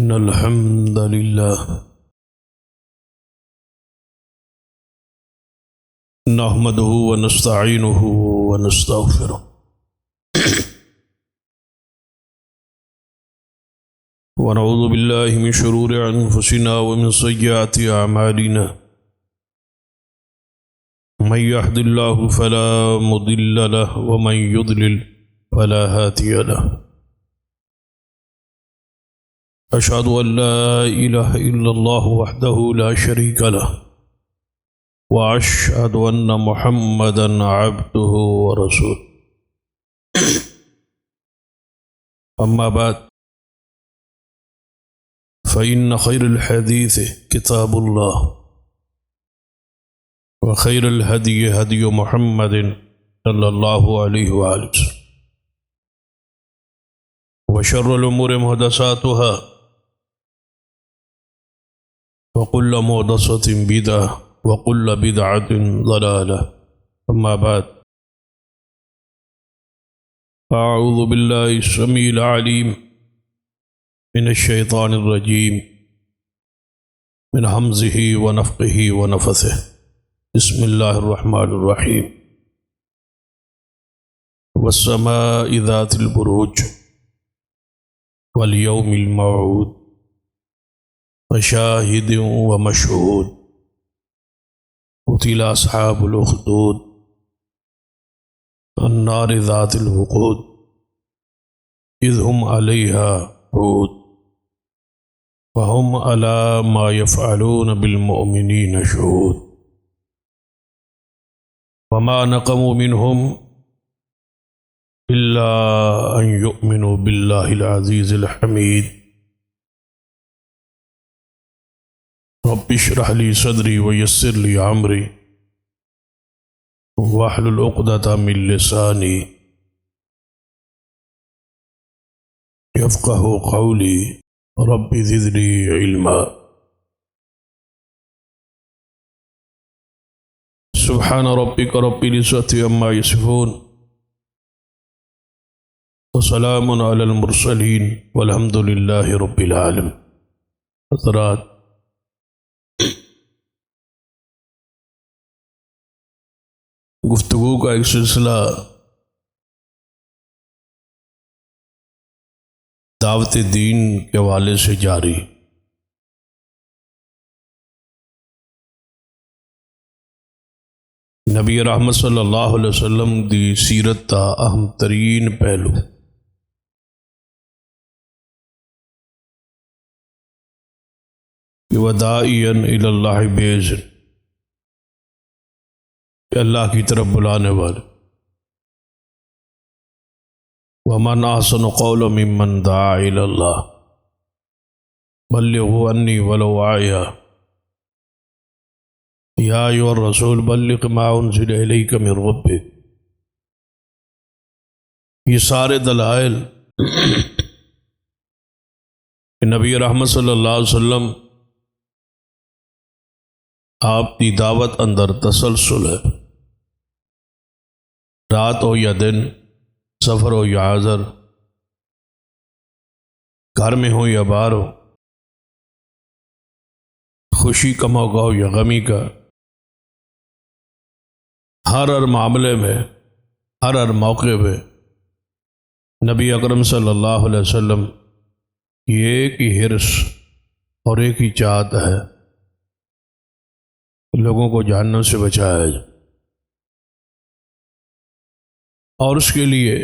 إن الحمد لله نحمده ونستعينه ونستغفره ونعوذ بالله من شرور أنفسنا ومن سيئات أعمالنا من يهد الله فلا مضل له ومن يضلل فلا هادي له أشهد أن لا إله إلا الله وحده لا شريك له وأشهد أن محمدا عبده ورسوله أما بعد فإن خير الحديث كتاب الله وخير الهدي هدي محمد صلى الله عليه وآله وسلم وشر الأمور محدثاتها وكل محدثة بدعة وكل بدعة ضلالة أما بعد أعوذ بالله السميع العليم من الشيطان الرجيم من همزه ونفخه ونفثه بسم الله الرحمن الرحيم والسماء ذات البروج واليوم الموعود وشاهد ومشهود قتل أصحاب الأخدود النار ذات الوقود إذ هم عليها قعود وهم على ما يفعلون بالمؤمنين شهود وما نقموا منهم إلا أن يؤمنوا بالله العزيز الحميد رب اشرح لي صدري ويسر لي أمري واحلل عقدة من لساني يفقه قولي رب زدني علما سبحان ربك رب العزة عما يصفون وسلام على المرسلين والحمد لله رب العالمين. حضرات، گفتگو کا ایک سلسلہ دعوت دین کے حوالے سے جاری. نبی رحمت صلی اللہ علیہ وسلم دی سیرت کا اہم ترین پہلو وداعیا الی اللہ باذن، کہ اللہ کی طرف بلانے والے. ومن احسن قولا ممن دعا الی اللہ بلغوا عنی ولو آیہ یا ایھا الرسول بلغ ما انزل الیک من ربک. یہ سارے دلائل کہ نبی رحمت صلی اللہ علیہ وسلم آپ کی دعوت اندر تسلسل ہے، رات ہو یا دن، سفر ہو یا حاضر، گھر میں ہو یا باہر ہو، خوشی کا موقع ہو یا غمی کا، ہر معاملے میں، ہر موقع پہ نبی اکرم صلی اللہ علیہ وسلم کی ایک ہی حرص اور ایک ہی چاہت ہے، لوگوں کو جہنم سے بچایا جائے، اور اس کے لیے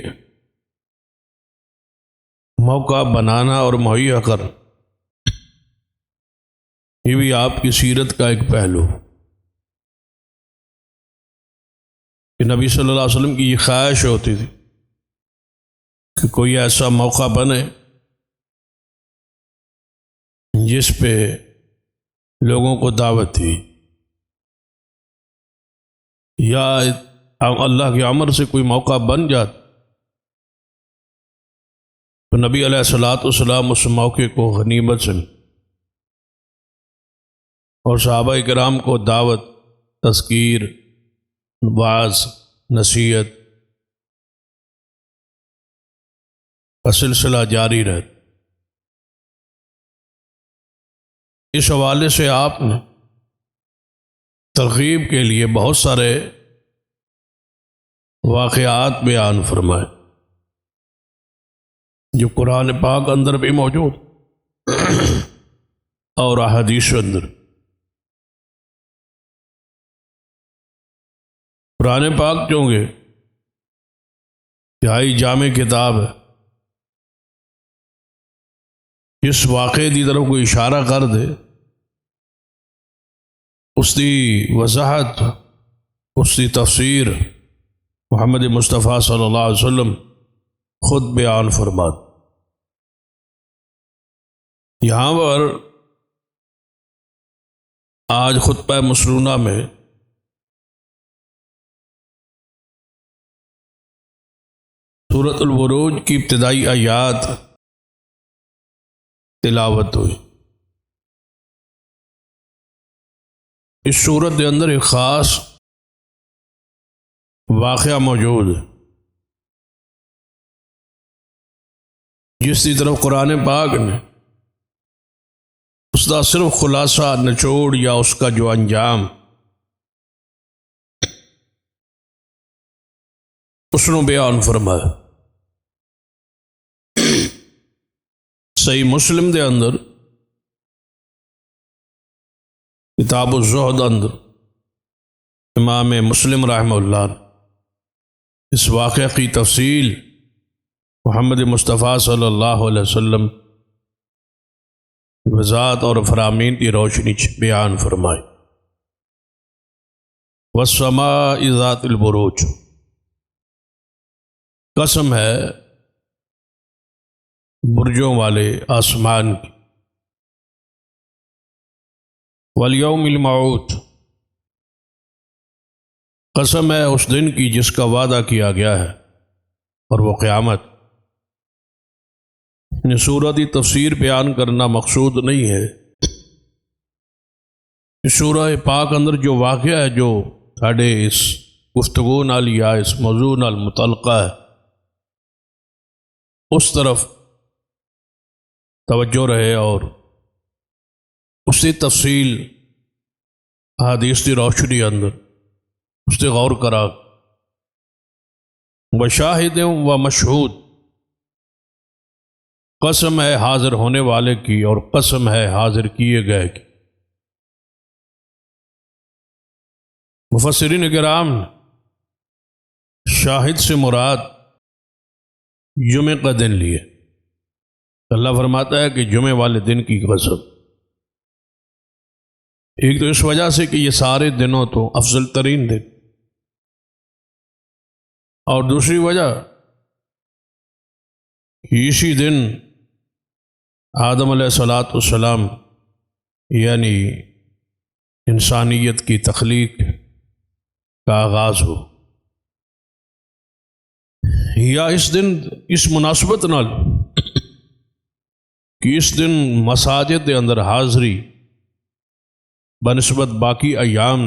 موقع بنانا اور مہیا کر، یہ بھی آپ کی سیرت کا ایک پہلو کہ نبی صلی اللہ علیہ وسلم کی یہ خواہش ہوتی تھی کہ کوئی ایسا موقع بنے جس پہ لوگوں کو دعوت دی، یا اللہ کے امر سے کوئی موقع بن جاتا تو نبی علیہ الصلوۃ والسلام اس موقع کو غنیمت سے اور صحابہ کرام کو دعوت، تذکیر، وعظ، نصیحت کا سلسلہ جاری رہتا. اس حوالے سے آپ نے ترغیب کے لیے بہت سارے واقعات بیان فرمائے جو قرآن پاک اندر بھی موجود اور احادیث اندر۔ قرآن پاک چونکہ انتہائی جامع کتاب ہے، جس واقعے کی طرف کوئی اشارہ کر دے اس کی وضاحت، اس کی تفسیر محمد مصطفیٰ صلی اللہ علیہ وسلم خود بیان فرمات۔ یہاں پر آج خطبہ مسنونہ میں سورۃ البروج کی ابتدائی آیات تلاوت ہوئی۔ اس سورت کے اندر ایک خاص واقعہ موجود ہے جس کی طرف قرآن پاک نے اس کا صرف خلاصہ، نچوڑ یا اس کا جو انجام اس نے بیان فرمایا۔ صحیح مسلم دے اندر کتاب الزہد اندر امام مسلم رحمہ اللہ نے اس واقعہ کی تفصیل محمد مصطفیٰ صلی اللہ علیہ وسلم وضاحت اور فرامین کی روشنی بیان فرمائی۔ والسماء ذات البروج، قسم ہے برجوں والے آسمان کی، والیوم الموعود، قسم ہے اس دن کی جس کا وعدہ کیا گیا ہے اور وہ قیامت۔ سورت کی تفسیر بیان کرنا مقصود نہیں ہے۔ اس سورہ پاک اندر جو واقعہ ہے جو ساڑھے اس گفتگو نال یا اس موضوع نال متعلقہ ہے اس طرف توجہ رہے اور اس کی تفصیل احادیث کی روشنی اندر اس سے غور کرا۔ وشاہد و مشہود، قسم ہے حاضر ہونے والے کی اور قسم ہے حاضر کیے گئے کی۔ مفسرین کرام شاہد سے مراد جمعہ کا دن لیے۔ اللہ فرماتا ہے کہ جمعہ والے دن کی قسم۔ ایک تو اس وجہ سے کہ یہ سارے دنوں تو افضل ترین دن، اور دوسری وجہ اسی دن آدم علیہ السلام یعنی انسانیت کی تخلیق کا آغاز ہو، یا اس دن اس مناسبت نال کہ اس دن مساجد کے اندر حاضری بنسبت باقی ایام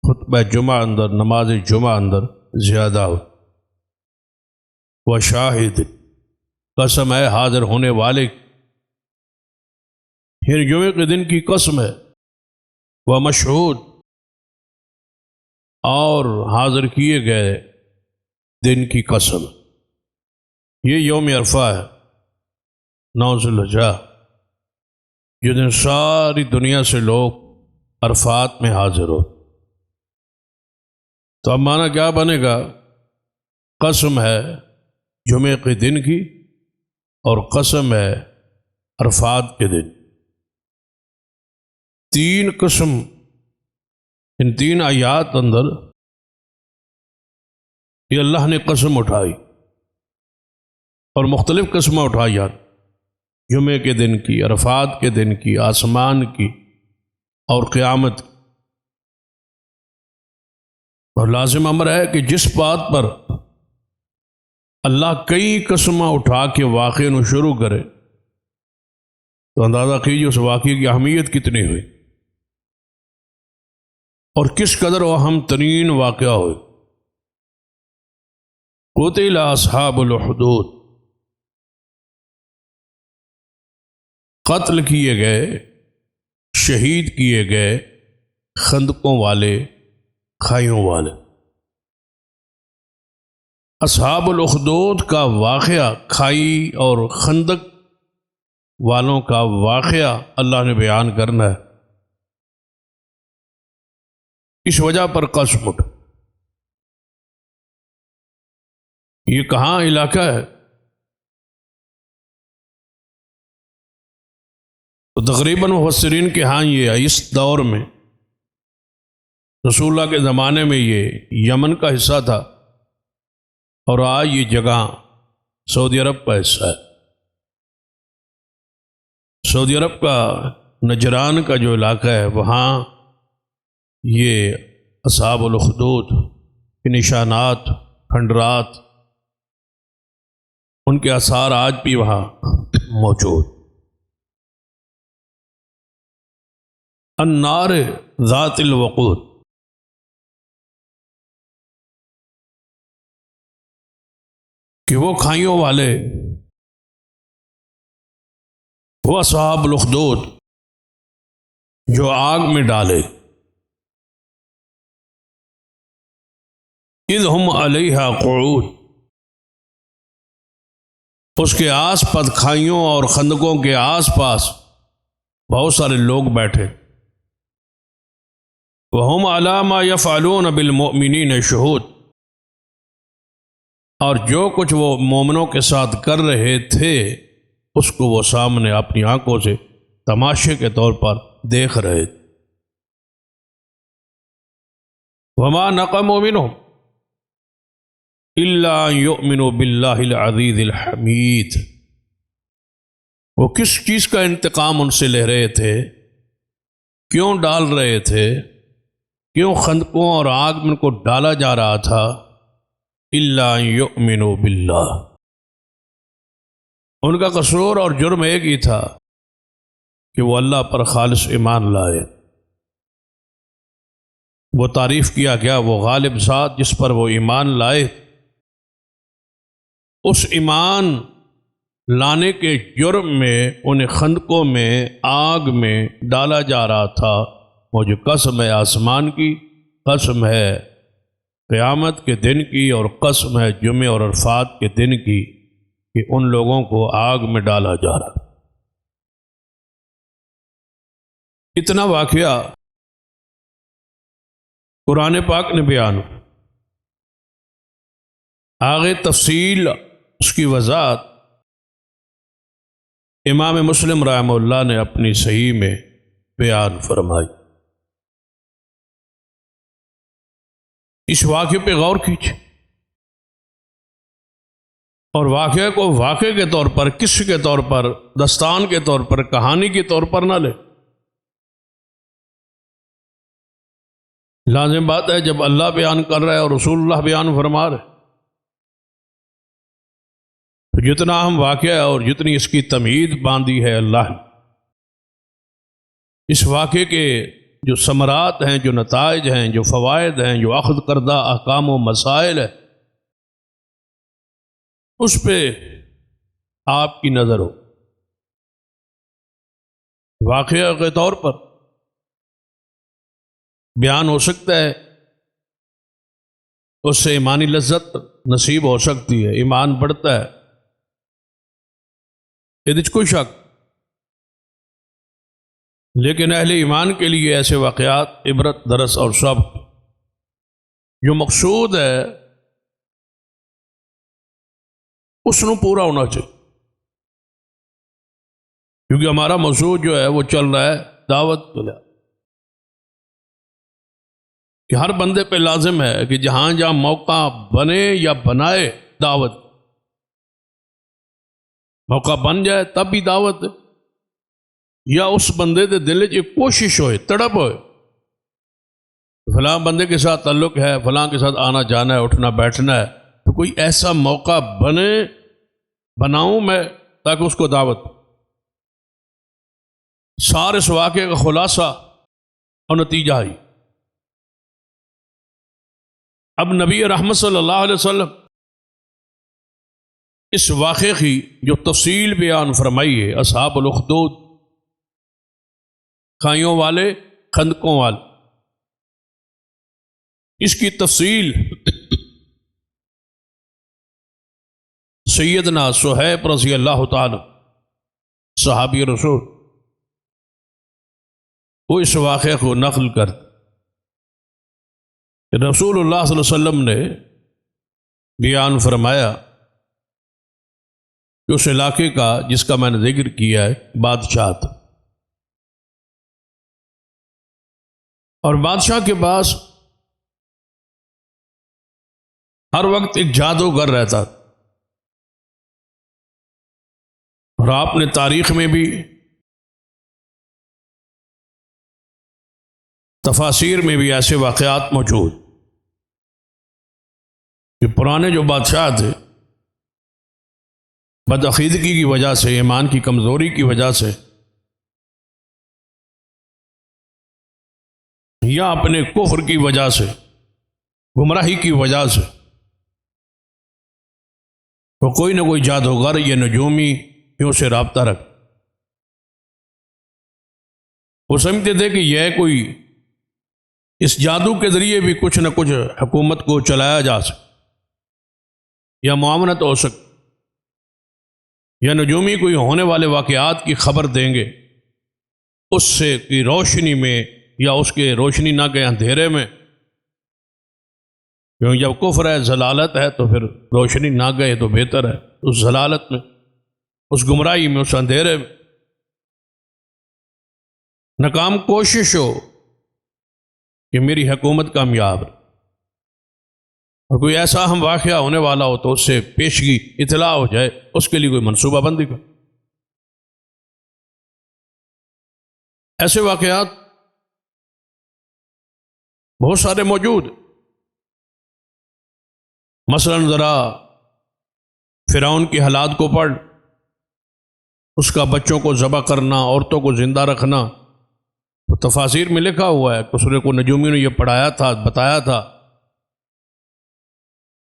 خطبہ جمعہ اندر، نماز جمعہ اندر زیادہ ہو۔ وشاہد، قسم ہے حاضر ہونے والے، پھر جمعے کے دن کی قسم ہے۔ ومشہود، اور حاضر کیے گئے دن کی قسم۔ یہ یوم عرفہ ہے، 9 ذوالحجہ، جس دن ساری دنیا سے لوگ عرفات میں حاضر ہو۔ تو اب معنی کیا بنے گا؟ قسم ہے جمعے کے دن کی اور قسم ہے عرفات کے دن۔ تین قسم ان تین آیات اندر یہ اللہ نے قسم اٹھائی، اور مختلف قسمیں اٹھائی یار، جمعے کے دن کی، عرفات کے دن کی، آسمان کی اور قیامت کی۔ اور لازم امر ہے کہ جس بات پر اللہ کئی قسمیں اٹھا کے واقعے نو شروع کرے تو اندازہ کیجیے اس واقعے کی اہمیت کتنی ہوئی اور کس قدر وہ اہم ترین واقعہ ہوئے۔ قتل اصحاب الحدود، قتل کیے گئے شہید کیے گئے خندقوں والے، کھائیوں والے۔ اصحاب الاخدود کا واقعہ، کھائی اور خندق والوں کا واقعہ اللہ نے بیان کرنا ہے۔ اس وجہ پر قسم اٹھ، یہ کہاں علاقہ ہے؟ تو تقریباً مفسرین کے ہاں یہ ہے، اس دور میں رسول اللہ کے زمانے میں یہ یمن کا حصہ تھا، اور آج یہ جگہ سعودی عرب کا حصہ ہے۔ سعودی عرب کا نجران کا جو علاقہ ہے، وہاں یہ اصحاب الاخدود کے نشانات، کھنڈرات، ان کے آثار آج بھی وہاں موجود۔ النار ذات الوقود، کہ وہ کھائیوں والے، وہ اصحاب الاخدود جو آگ میں ڈالے، اذ ہم علیہا قعود، اس کے آس پاس، کھائیوں اور خندقوں کے آس پاس بہت سارے لوگ بیٹھے۔ وَهُمْ عَلَىٰ مَا يَفْعَلُونَ بِالْمُؤْمِنِينَ شُهُودٌ، اور جو کچھ وہ مومنوں کے ساتھ کر رہے تھے اس کو وہ سامنے اپنی آنکھوں سے تماشے کے طور پر دیکھ رہے تھے۔ وَمَا نَقَمُوا مِنْهُمْ إِلَّا أَن يُؤْمِنُوا بِاللَّهِ الْعَزِيزِ الْحَمِيدِ، وہ کس چیز کا انتقام ان سے لے رہے تھے، کیوں ڈال رہے تھے، کیوں خندقوں اور آگ میں ان کو ڈالا جا رہا تھا؟ إِلَّا أَن يُؤْمِنُوا بِاللَّهِ، ان کا قصور اور جرم ایک ہی تھا کہ وہ اللہ پر خالص ایمان لائے۔ وہ تعریف کیا گیا وہ غالب ذات جس پر وہ ایمان لائے، اس ایمان لانے کے جرم میں انہیں خندقوں میں، آگ میں ڈالا جا رہا تھا۔ مجھے قسم ہے آسمان کی، قسم ہے قیامت کے دن کی، اور قسم ہے جمعے اور عرفات کے دن کی، کہ ان لوگوں کو آگ میں ڈالا جا رہا۔ اتنا واقعہ قرآن پاک نے بیان، آگے تفصیل اس کی وضاحت امام مسلم رحمہ اللہ نے اپنی صحیح میں بیان فرمائی۔ اس واقعے پہ غور کیجیے، اور واقعے کو واقعے کے طور پر، قصے کے طور پر، داستان کے طور پر، کہانی کے طور پر نہ لے۔ لازم بات ہے جب اللہ بیان کر رہا ہے اور رسول اللہ بیان فرما رہے، تو جتنا اہم واقعہ اور جتنی اس کی تمہید باندھی ہے اللہ، اس واقعے کے جو ثمرات ہیں، جو نتائج ہیں، جو فوائد ہیں، جو اخذ کردہ احکام و مسائل ہے، اس پہ آپ کی نظر ہو۔ واقعہ کے طور پر بیان ہو سکتا ہے، اس سے ایمانی لذت نصیب ہو سکتی ہے، ایمان بڑھتا ہے، یہ کوئی شک۔ لیکن اہل ایمان کے لیے ایسے واقعات عبرت، درس اور سبق، جو مقصود ہے اس ਨੂੰ پورا ہونا چاہیے، کیونکہ ہمارا موضوع جو ہے وہ چل رہا ہے دعوت کے لیے، کہ ہر بندے پہ لازم ہے کہ جہاں جہاں موقع بنے یا بنائے دعوت، موقع بن جائے تب بھی دعوت، یا اس بندے دے دل چ کوشش ہوئے، تڑپ ہوئے، فلاں بندے کے ساتھ تعلق ہے، فلاں کے ساتھ آنا جانا ہے، اٹھنا بیٹھنا ہے، تو کوئی ایسا موقع بناؤں میں تاکہ اس کو دعوت۔ سارے اس واقعے کا خلاصہ اور نتیجہ ہی، اب نبی رحمت صلی اللہ علیہ وسلم اس واقعے کی جو تفصیل بیان فرمائی ہے، اصحاب الاخدود کھائیوں والے، خندقوں والے۔ اس کی تفصیل سیدنا صہیب رضی اللہ تعالی صحابی رسول وہ اس واقعے کو نقل کر کہ رسول اللہ صلی اللہ علیہ وسلم نے بیان فرمایا کہ اس علاقے کا جس کا میں نے ذکر کیا ہے بادشاہ تھا، اور بادشاہ کے پاس ہر وقت ایک جادوگر رہتا تھا، اور آپ نے تاریخ میں بھی تفاسیر میں بھی ایسے واقعات موجود کہ پرانے جو بادشاہ تھے بدعقیدگی کی وجہ سے، ایمان کی کمزوری کی وجہ سے، یا اپنے کفر کی وجہ سے، گمراہی کی وجہ سے، تو کوئی نہ کوئی جادوگر یا نجومی یوں سے رابطہ رکھ، وہ سمجھتے تھے کہ یہ کوئی اس جادو کے ذریعے بھی کچھ نہ کچھ حکومت کو چلایا جا سکے یا معاونت ہو سکے، یا نجومی کوئی ہونے والے واقعات کی خبر دیں گے، اس سے کی روشنی میں یا اس کے روشنی نہ گئے اندھیرے میں، کیونکہ جب کفر ہے، ضلالت ہے، تو پھر روشنی نہ گئے تو بہتر ہے، اس ضلالت میں، اس گمراہی میں، اس اندھیرے میں ناکام کوشش ہو کہ میری حکومت کامیاب ہے، اور کوئی ایسا اہم واقعہ ہونے والا ہو تو اس سے پیشگی اطلاع ہو جائے، اس کے لیے کوئی منصوبہ بندی کرو۔ ایسے واقعات بہت سارے موجود، مثلا ذرا فرعون کے حالات کو پڑھ، اس کا بچوں کو ذبح کرنا، عورتوں کو زندہ رکھنا، تو تفاسیر میں لکھا ہوا ہے کہ سورہ کو نجومیوں نے یہ پڑھایا تھا، بتایا تھا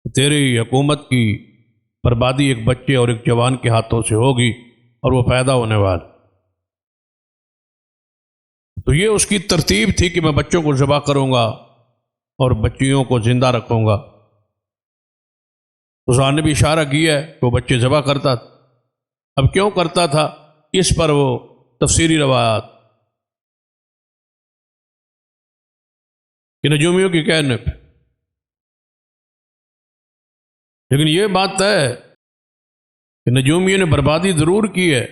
کہ تیری حکومت کی بربادی ایک بچے اور ایک جوان کے ہاتھوں سے ہوگی، اور وہ پیدا ہونے والا۔ تو یہ اس کی ترتیب تھی کہ میں بچوں کو ذبح کروں گا اور بچیوں کو زندہ رکھوں گا۔ حضرت نے بھی اشارہ کیا ہے کہ وہ بچے ذبح کرتا تھا۔ اب کیوں کرتا تھا، اس پر وہ تفسیری روایات کہ نجومیوں کی کہنے پہ، لیکن یہ بات طے ہے کہ نجومیوں نے بربادی ضرور کی ہے،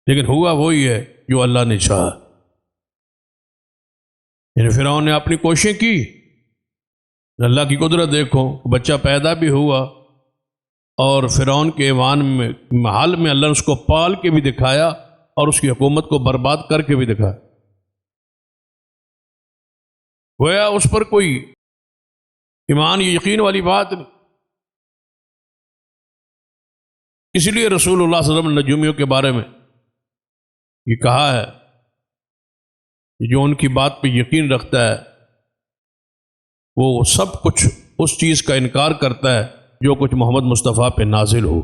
لیکن ہوا وہی ہے جو اللہ نے چاہا۔ یعنی فرعون نے اپنی کوششیں کی، اللہ کی قدرت دیکھو، بچہ پیدا بھی ہوا، اور فرعون کے ایوان میں محل میں اللہ نے اس کو پال کے بھی دکھایا اور اس کی حکومت کو برباد کر کے بھی دکھایا۔ گویا اس پر کوئی ایمان یا یقین والی بات نہیں۔ اس لیے رسول اللہ صلی اللہ علیہ وسلم نے نجومیوں کے بارے میں یہ کہا ہے کہ جو ان کی بات پہ یقین رکھتا ہے وہ سب کچھ اس چیز کا انکار کرتا ہے جو کچھ محمد مصطفیٰ پہ نازل ہو۔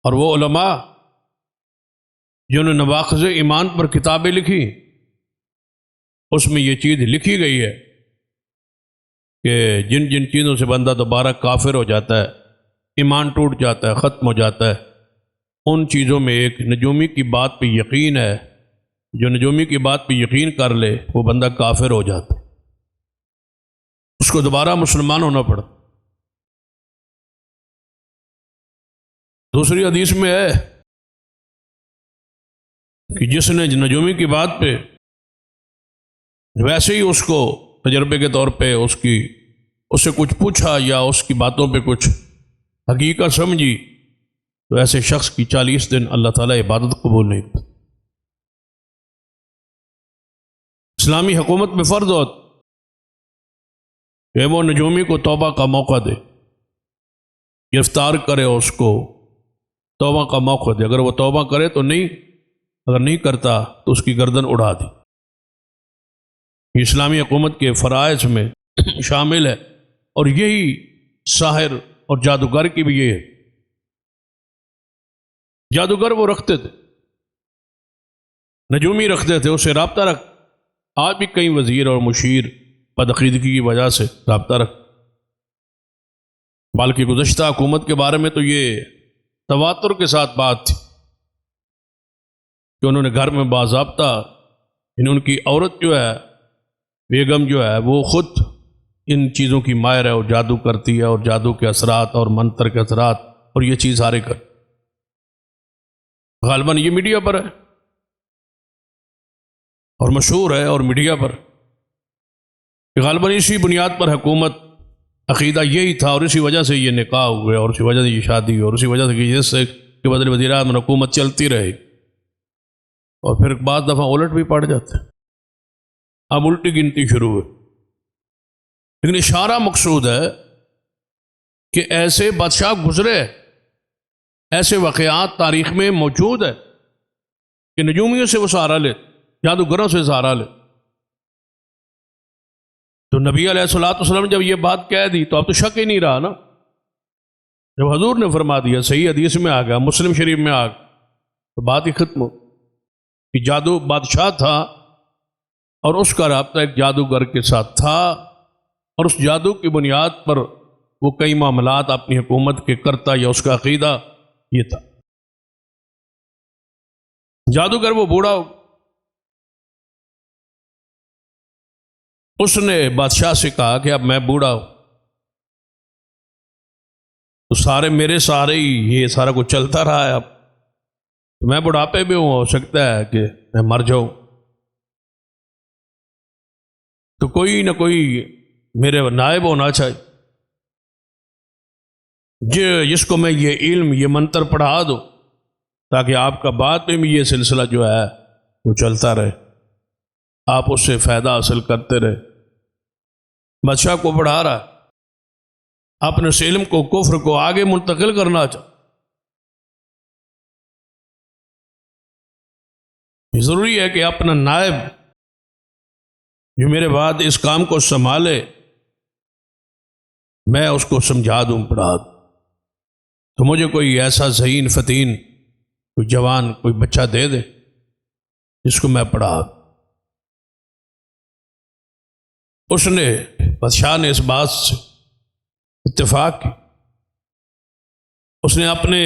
اور وہ علماء جنہوں نے نواقض ایمان پر کتابیں لکھی، اس میں یہ چیز لکھی گئی ہے کہ جن جن چیزوں سے بندہ دوبارہ کافر ہو جاتا ہے، ایمان ٹوٹ جاتا ہے، ختم ہو جاتا ہے، ان چیزوں میں ایک نجومی کی بات پہ یقین ہے۔ جو نجومی کی بات پہ یقین کر لے وہ بندہ کافر ہو جاتا ہے، اس کو دوبارہ مسلمان ہونا پڑتا۔ دوسری حدیث میں ہے کہ جس نے نجومی کی بات پہ ویسے ہی اس کو تجربے کے طور پہ اس سے کچھ پوچھا یا اس کی باتوں پہ کچھ حقیقت سمجھی، تو ایسے شخص کی 40 دن اللہ تعالیٰ عبادت قبول نہیں کرتا۔ اسلامی حکومت میں فرض ہوتا کہ وہ نجومی کو توبہ کا موقع دے، گرفتار کرے، اس کو توبہ کا موقع دے۔ اگر وہ توبہ کرے تو نہیں، اگر نہیں کرتا تو اس کی گردن اڑا دی۔ یہ اسلامی حکومت کے فرائض میں شامل ہے، اور یہی ساحر اور جادوگر کی بھی یہ ہے۔ جادوگر وہ رکھتے تھے نجومی رکھتے تھے، اس سے رابطہ رکھ۔ آج بھی کئی وزیر اور مشیر بدعقیدگی کی وجہ سے رابطہ رکھ، بلکہ گزشتہ حکومت کے بارے میں تو یہ تواتر کے ساتھ بات تھی کہ انہوں نے گھر میں باضابطہ، یعنی ان کی عورت جو ہے، بیگم جو ہے، وہ خود ان چیزوں کی ماہر ہے اور جادو کرتی ہے، اور جادو کے اثرات اور منتر کے اثرات اور یہ چیز سارے کر، غالباً یہ میڈیا پر ہے اور مشہور ہے، اور میڈیا پر کہ غالباً اسی بنیاد پر حکومت، عقیدہ یہی تھا، اور اسی وجہ سے یہ نکاح ہوئے، اور اسی وجہ سے یہ شادی ہوئی، اور اسی وجہ سے کہ جس سے کہ بدل وزیر اعظم حکومت چلتی رہے، اور پھر بعض دفعہ الٹ بھی پڑ جاتے ہیں۔ اب الٹی گنتی شروع ہوئی، لیکن اشارہ مقصود ہے کہ ایسے بادشاہ گزرے، ایسے واقعات تاریخ میں موجود ہے کہ نجومیوں سے وہ سہارا لے، جادوگروں سے سہارا لے۔ تو نبی علیہ الصلوۃ والسلام جب یہ بات کہہ دی تو اب تو شک ہی نہیں رہا نا، جب حضور نے فرما دیا، صحیح حدیث میں آ گیا، مسلم شریف میں آ گیا، تو بات ہی ختم ہو کہ جادو بادشاہ تھا اور اس کا رابطہ ایک جادوگر کے ساتھ تھا، اور اس جادو کی بنیاد پر وہ کئی معاملات اپنی حکومت کے کرتا، یا اس کا عقیدہ یہ تھا۔ جادوگر وہ بوڑھا ہو، اس نے بادشاہ سے کہا کہ اب میں بوڑھا ہوں، تو سارے میرے سارے ہی یہ سارا کچھ چلتا رہا ہے، اب میں بڑھاپے میں ہوں، ہو سکتا ہے کہ میں مر جاؤں، تو کوئی نہ کوئی میرے نائب ہونا چاہیے جس کو میں یہ علم، یہ منتر پڑھا دو، تاکہ آپ کا بعد میں بھی یہ سلسلہ جو ہے وہ چلتا رہے، آپ اس سے فائدہ حاصل کرتے رہے۔ بادشاہ کو پڑھا رہا ہے، اپنے اس علم کو، کفر کو آگے منتقل کرنا چاہتا۔ ضروری ہے کہ اپنا نائب جو میرے بعد اس کام کو سنبھالے، میں اس کو سمجھا دوں، پڑھا دوں۔ تو مجھے کوئی ایسا ذہین فتین، کوئی جوان، کوئی بچہ دے دے جس کو میں پڑھا دوں۔ اس نے، بادشاہ نے اس بات سے اتفاق کی، اس نے اپنے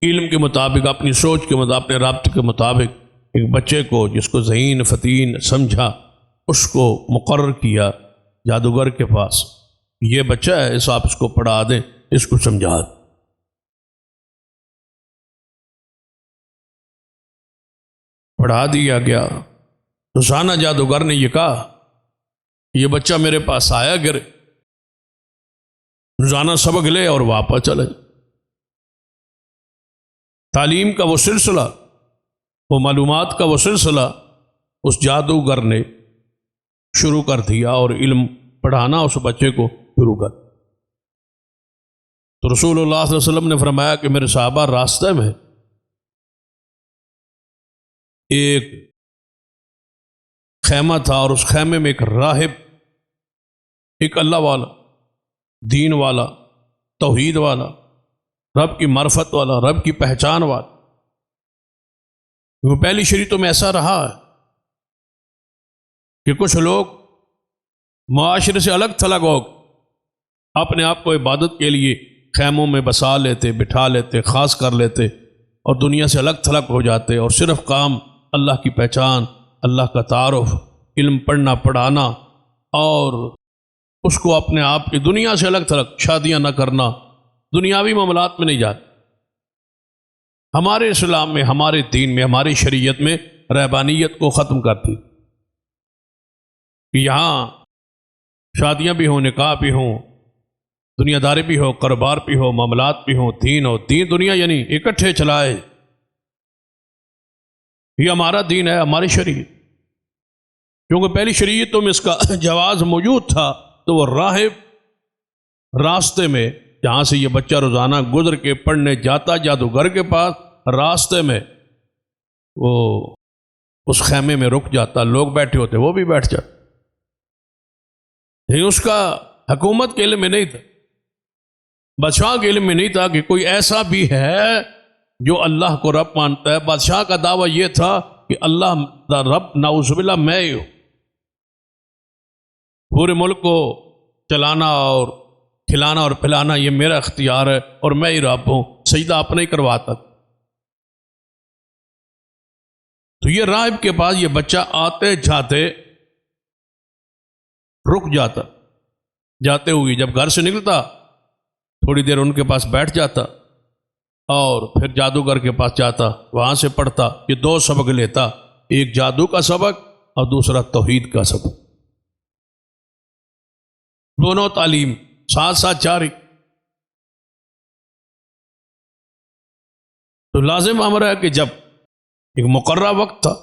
علم کے مطابق، اپنی سوچ کے مطابق، اپنے رابطے کے مطابق ایک بچے کو جس کو ذہین فتین سمجھا، اس کو مقرر کیا جادوگر کے پاس، یہ بچہ ہے، اس آپ اس کو پڑھا دیں، اس کو سمجھا دیں۔ پڑھا دیا گیا۔ روزانہ جادوگر نے یہ کہا، یہ بچہ میرے پاس آیا کرے، روزانہ سبق لے اور واپس چلے۔ تعلیم کا وہ سلسلہ، وہ معلومات کا وہ سلسلہ اس جادوگر نے شروع کر دیا، اور علم پڑھانا اس بچے کو شروع کر۔ تو رسول اللہ صلی اللہ علیہ وسلم نے فرمایا کہ میرے صحابہ، راستے میں ایک خیمہ تھا، اور اس خیمے میں ایک راہب، ایک اللہ والا، دین والا، توحید والا، رب کی معرفت والا، رب کی پہچان والا۔ وہ پہلی شریعتوں میں ایسا رہا ہے کہ کچھ لوگ معاشرے سے الگ تھلگ ہو اپنے آپ کو عبادت کے لیے خیموں میں بسا لیتے، بٹھا لیتے، خاص کر لیتے، اور دنیا سے الگ تھلگ ہو جاتے، اور صرف کام اللہ کی پہچان، اللہ کا تعارف، علم پڑھنا پڑھانا، اور اس کو اپنے آپ کی دنیا سے الگ تھلگ، شادیاں نہ کرنا، دنیاوی معاملات میں نہیں جاتے۔ ہمارے اسلام میں، ہمارے دین میں، ہماری شریعت میں رہبانیت کو ختم کرتی کہ یہاں شادیاں بھی ہوں، نکاح بھی ہوں، دنیا داری بھی ہو، کاروبار بھی ہو، معاملات بھی ہوں، دین ہو، دین دنیا یعنی اکٹھے چلائے۔ یہ ہمارا دین ہے، ہماری شریعت۔ کیونکہ پہلی شریعتوں میں اس کا جواز موجود تھا، تو وہ راہب راستے میں، جہاں سے یہ بچہ روزانہ گزر کے پڑھنے جاتا جادوگر کے پاس، راستے میں وہ اس خیمے میں رک جاتا، لوگ بیٹھے ہوتے وہ بھی بیٹھ جاتے۔ لیکن اس کا حکومت کے علم میں نہیں تھا، بادشاہ کے علم میں نہیں تھا کہ کوئی ایسا بھی ہے جو اللہ کو رب مانتا ہے۔ بادشاہ کا دعویٰ یہ تھا کہ اللہ دا رب نعوذ باللہ میں ہی ہوں، پورے ملک کو چلانا اور کھلانا اور پلانا یہ میرا اختیار ہے اور میں ہی رب ہوں، سجدہ اپنے ہی کرواتا۔ تو یہ راہب کے پاس یہ بچہ آتے جاتے رک جاتا، جاتے ہوئے جب گھر سے نکلتا تھوڑی دیر ان کے پاس بیٹھ جاتا اور پھر جادوگر کے پاس جاتا، وہاں سے پڑھتا، یہ دو سبق لیتا، ایک جادو کا سبق اور دوسرا توحید کا سبق، دونوں تعلیم ساتھ ساتھ جاری۔ تو لازم امر ہے کہ جب ایک مقررہ وقت تھا،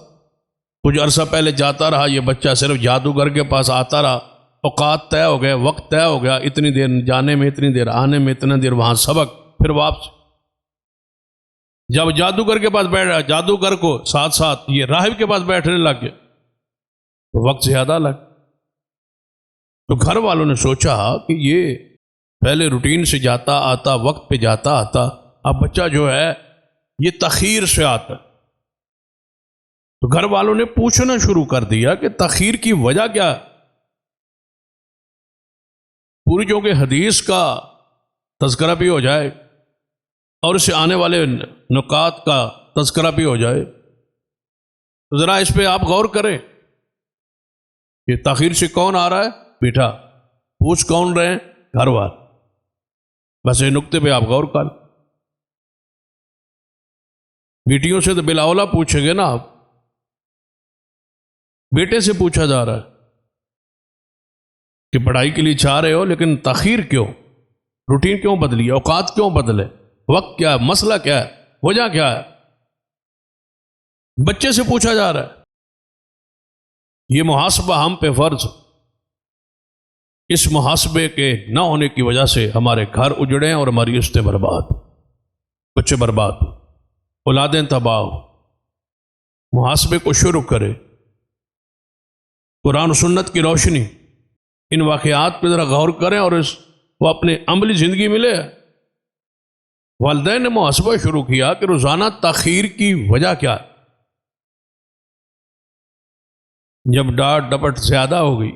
کچھ عرصہ پہلے جاتا رہا یہ بچہ، صرف جادوگر کے پاس آتا رہا، اوقات طے ہو گئے، وقت طے ہو گیا، اتنی دیر جانے میں، اتنی دیر آنے میں، اتنا دیر وہاں سبق، پھر واپس۔ جب جادوگر کے پاس بیٹھ رہا، جادوگر کو ساتھ ساتھ یہ راہب کے پاس بیٹھنے لگ گئے تو وقت زیادہ لگ، تو گھر والوں نے سوچا کہ یہ پہلے روٹین سے جاتا آتا، وقت پہ جاتا آتا، اب بچہ جو ہے یہ تاخیر سے آتا۔ تو گھر والوں نے پوچھنا شروع کر دیا کہ تاخیر کی وجہ کیا ہے؟ پوری جو کہ حدیث کا تذکرہ بھی ہو جائے اور اس سے آنے والے نکات کا تذکرہ بھی ہو جائے، تو ذرا اس پہ آپ غور کریں کہ تاخیر سے کون آ رہا ہے؟ بیٹا پوچھ کون رہے ہیں؟ گھر والے۔ بس یہ نقطے پہ آپ غور کر، بیٹیوں سے تو بلا اولا پوچھیں گے نا آپ، بیٹے سے پوچھا جا رہا ہے کہ پڑھائی کے لیے چاہ رہے ہو لیکن تاخیر کیوں؟ روٹین کیوں بدلی؟ اوقات کیوں بدلے؟ وقت کیا ہے؟ مسئلہ کیا ہے؟ وجہ کیا ہے؟ بچے سے پوچھا جا رہا ہے۔ یہ محاسبہ ہم پہ فرض، اس محاسبے کے نہ ہونے کی وجہ سے ہمارے گھر اجڑے اور ہماری رشتے برباد، بچے برباد، اولادیں تباہ ہو۔ محاسبے کو شروع کرے، قرآن و سنت کی روشنی، ان واقعات پہ ذرا غور کریں اور وہ اپنے عملی زندگی میں لے۔ والدین نے محاسبہ شروع کیا کہ روزانہ تاخیر کی وجہ کیا ہے۔ جب ڈانٹ ڈپٹ زیادہ ہو گئی،